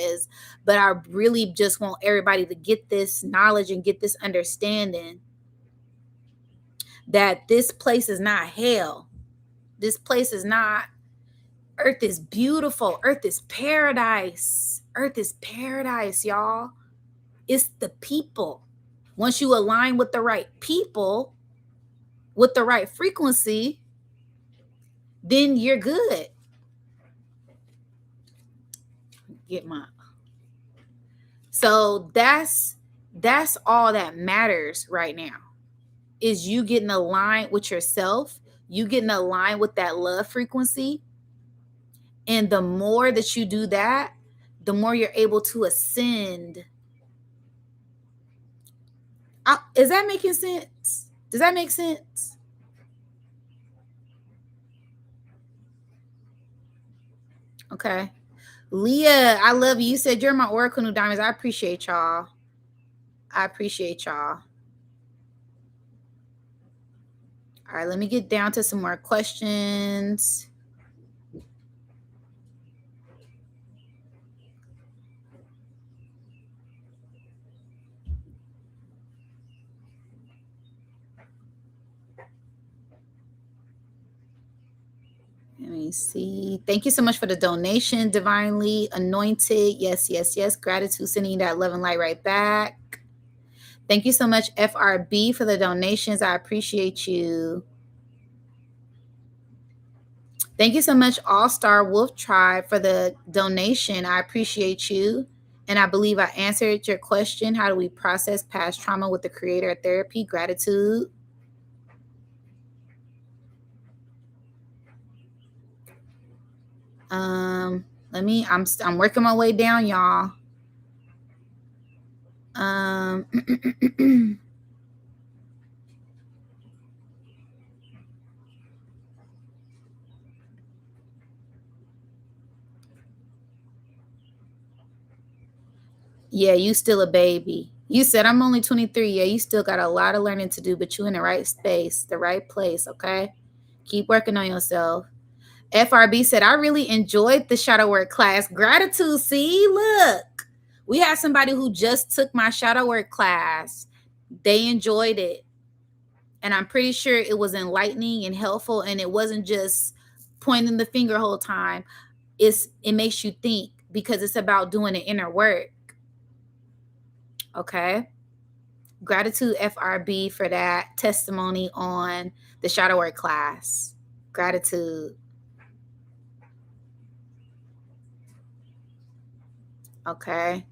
but I really just want everybody to get this knowledge and get this understanding that this place is not hell. This place is not, earth is beautiful. Earth is paradise. Earth is paradise, y'all. It's the people. Once you align with the right people, with the right frequency, then you're good. Get my. So that's all that matters right now, is you getting aligned with yourself, you getting aligned with that love frequency. And the more that you do that, the more you're able to ascend. Is that making sense? Does that make sense? Okay. Leah, I love you. You said you're my Oracle New Diamonds. I appreciate y'all. I appreciate y'all. All right, let me get down to some more questions. Let me see. Thank you so much for the donation, Divinely Anointed. Yes, yes, yes. Gratitude, sending you that love and light right back. Thank you so much, FRB, for the donations. I appreciate you. Thank you so much, All Star Wolf Tribe, for the donation. I appreciate you. And I believe I answered your question. How do we process past trauma with the Creator Therapy? Gratitude. I'm working my way down, y'all. Yeah, you still a baby. You said I'm only 23. Yeah, you still got a lot of learning to do, but you in the right space, the right place, okay? Keep working on yourself. FRB said, I really enjoyed the shadow work class. Gratitude. See, look, we had somebody who just took my shadow work class. They enjoyed it. And I'm pretty sure it was enlightening and helpful. And it wasn't just pointing the finger the whole time. It makes you think, because it's about doing the inner work. Okay. Gratitude, FRB, for that testimony on the shadow work class. Gratitude. Okay.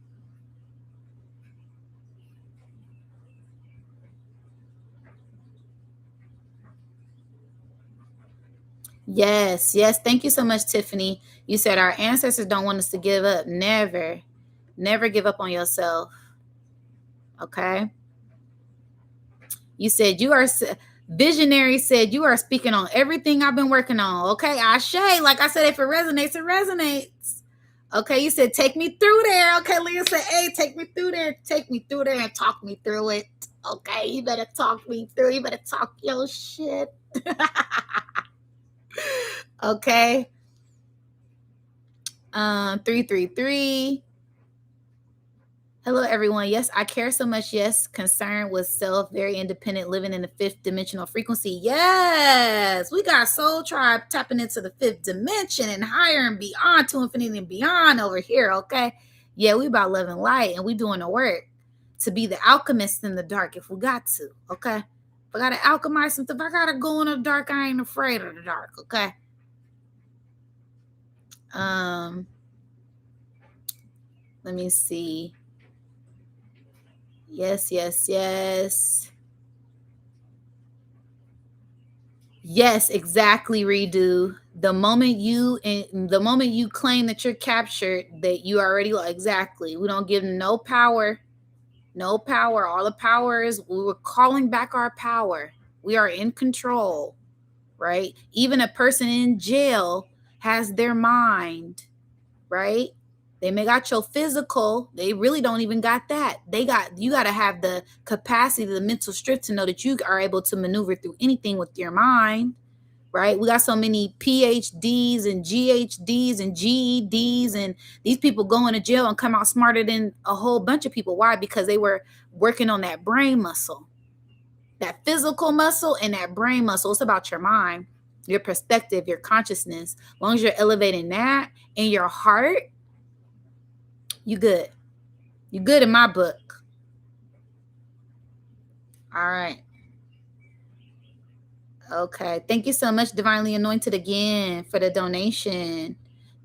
Yes, yes. Thank you so much, Tiffany. You said our ancestors don't want us to give up. Never, never give up on yourself. Okay. You said you are visionary. Said you are speaking on everything I've been working on. Okay, Ashe. Like I said, if it resonates, it resonates. Okay, you said take me through there. Okay, Leah said, hey, take me through there. Take me through there and talk me through it. Okay, you better talk me through. You better talk your shit. Okay. 333. Hello, everyone. Yes, I care so much. Yes, concerned with self, very independent, living in the fifth dimensional frequency. Yes, we got Soul Tribe tapping into the fifth dimension and higher and beyond, to infinity and beyond over here. Okay. Yeah, we about love and light, and we doing the work to be the alchemist in the dark if we got to. Okay. If I got to alchemize something, if I got to go in the dark, I ain't afraid of the dark. Okay. Let me see. Yes, yes, yes. Yes, exactly, Redo. The moment you claim that you're captured, that you already exactly. We don't give no power. No power. All the power is we were calling back our power. We are in control, right? Even a person in jail has their mind, right? They may got your physical. They really don't even got that. You got to have the capacity, the mental strength to know that you are able to maneuver through anything with your mind, right? We got so many PhDs and GHDs and GEDs, and these people go into jail and come out smarter than a whole bunch of people. Why? Because they were working on that brain muscle. that physical muscle and that brain muscle. It's about your mind, your perspective, your consciousness. As long as you're elevating that in your heart, you good. You good in my book. All right. Okay. Thank you so much, Divinely Anointed, again for the donation.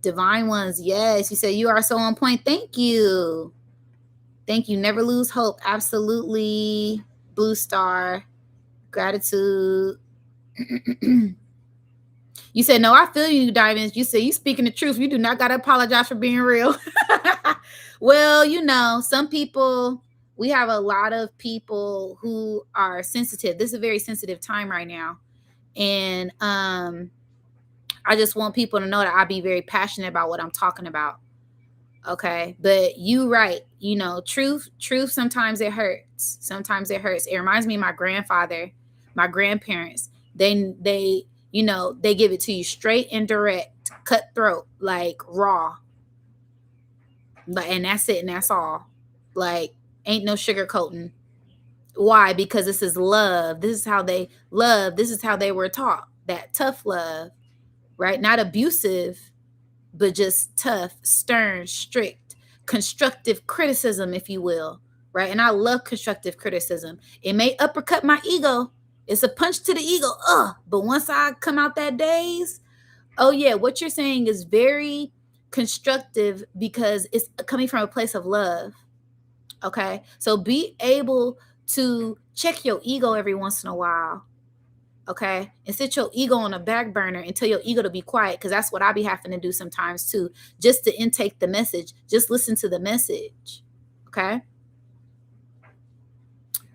Divine Ones, yes. You said you are so on point. Thank you. Thank you. Never lose hope. Absolutely. Blue Star. Gratitude. You said, no, I feel you, Diamonds. You said you speaking the truth. You do not got to apologize for being real. Well, you know, some people, we have a lot of people who are sensitive. This is a very sensitive time right now. And I just want people to know that I be very passionate about what I'm talking about. Okay. But you right. You know, truth, sometimes it hurts. Sometimes it hurts. It reminds me of my grandfather, my grandparents. They, you know, they give it to you straight and direct, cutthroat, like raw. And that's it, and that's all. Like, ain't no sugarcoating. Why? Because this is love. This is how they love. This is how they were taught. That tough love, right? Not abusive, but just tough, stern, strict, constructive criticism, if you will, right? And I love constructive criticism. It may uppercut my ego. It's a punch to the ego. But once I come out that daze, oh yeah, what you're saying is very constructive because it's coming from a place of love. Okay. So be able to check your ego every once in a while. Okay. And sit your ego on a back burner and tell your ego to be quiet. Cause that's what I be having to do sometimes too. Just to intake the message. Just listen to the message. Okay.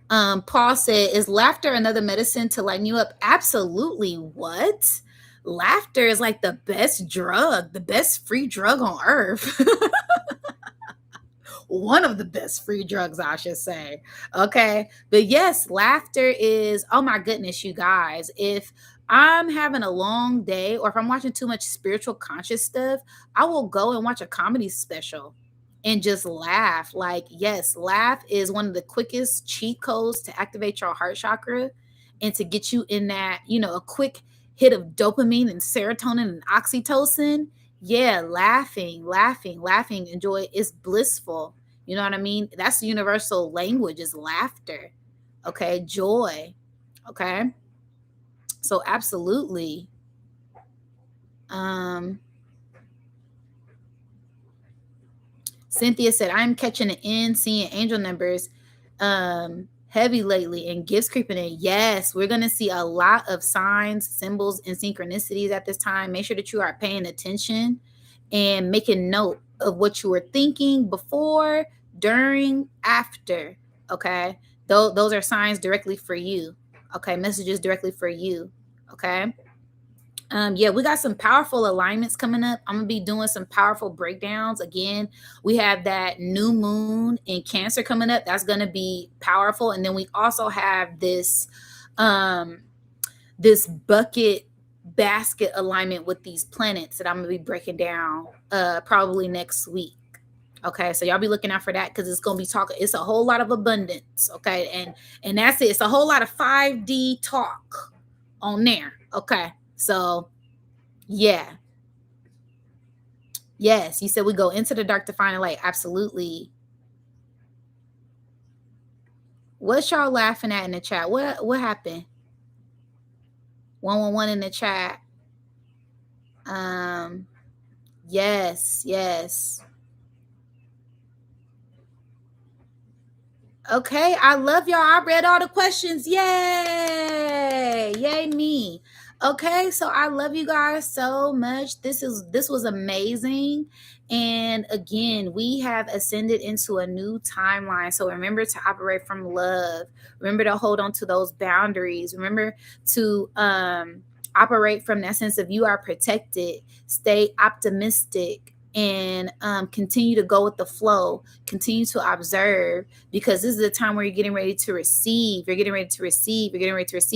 Paul said, is laughter another medicine to lighten you up? Absolutely. What? Laughter is like the best drug, the best free drug on earth. One of the best free drugs, I should say. Okay. But yes, laughter is, oh my goodness, you guys. If I'm having a long day or if I'm watching too much spiritual conscious stuff, I will go and watch a comedy special and just laugh. Like, yes, laugh is one of the quickest cheat codes to activate your heart chakra and to get you in that, you know, a quick hit of dopamine and serotonin and oxytocin. Yeah, laughing, enjoy. It's blissful. You know what I mean? That's the universal language is laughter. Okay, joy. Okay. So absolutely. Cynthia said, I'm catching an end, seeing angel numbers heavy lately and gifts creeping in. Yes, we're going to see a lot of signs, symbols, and synchronicities at this time. Make sure that you are paying attention and making note of what you were thinking before, during, after. Okay. Those are signs directly for you. Okay. Messages directly for you. Okay. Yeah, we got some powerful alignments coming up. I'm gonna be doing some powerful breakdowns. Again, we have that new moon in Cancer coming up. That's gonna be powerful. And then we also have this this bucket basket alignment with these planets that I'm gonna be breaking down probably next week. Okay, so y'all be looking out for that because it's gonna be talking. It's a whole lot of abundance. Okay, and that's it. It's a whole lot of 5D talk on there. Okay. So, yeah. Yes, you said we go into the dark to find a light. Absolutely. What's y'all laughing at in the chat? What happened? 111 in the chat. Yes. Okay, I love y'all. I read all the questions. Yay me. Okay, so I love you guys so much. This was amazing. And again, we have ascended into a new timeline. So remember to operate from love. Remember to hold on to those boundaries. Remember to operate from that sense of you are protected. Stay optimistic and continue to go with the flow. Continue to observe, because this is the time where you're getting ready to receive. You're getting ready to receive.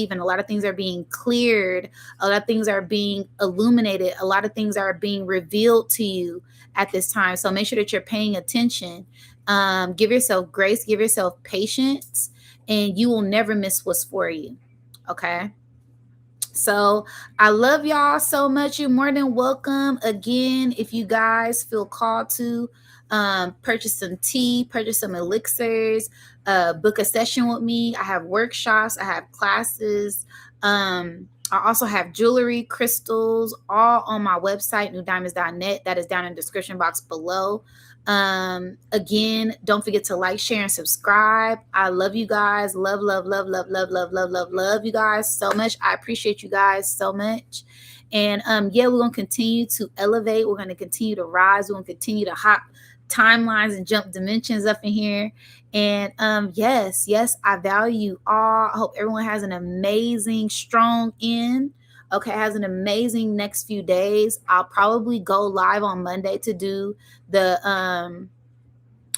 And a lot of things are being cleared. A lot of things are being illuminated. A lot of things are being revealed to you at this time. So make sure that you're paying attention. Give yourself grace. Give yourself patience. and you will never miss what's for you. Okay. So I love y'all so much. You're more than welcome. Again, if you guys feel called to purchase some tea, purchase some elixirs, book a session with me. I have workshops, I have classes. I also have jewelry, crystals, all on my website, nudiamonds.net. That is down in the description box below. Again, don't forget to like, share, and subscribe. I love you guys. Love you guys so much. I appreciate you guys so much. And yeah, we're gonna continue to elevate. We're gonna continue to rise. We're gonna continue to hop timelines and jump dimensions up in here. And yes, I value you all. I hope everyone has an amazing, strong end. Okay, has an amazing next few days. I'll probably go live on Monday to do the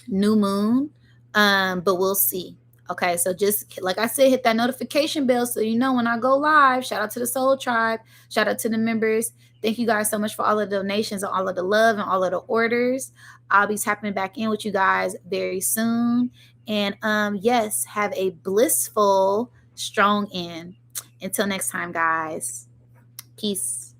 new moon, but we'll see. Okay, so just like I said, hit that notification bell so you know when I go live. Shout out to the Soul Tribe. Shout out to the members. Thank you guys so much for all of the donations and all of the love and all of the orders. I'll be tapping back in with you guys very soon. And yes, have a blissful, strong end. Until next time, guys. Peace.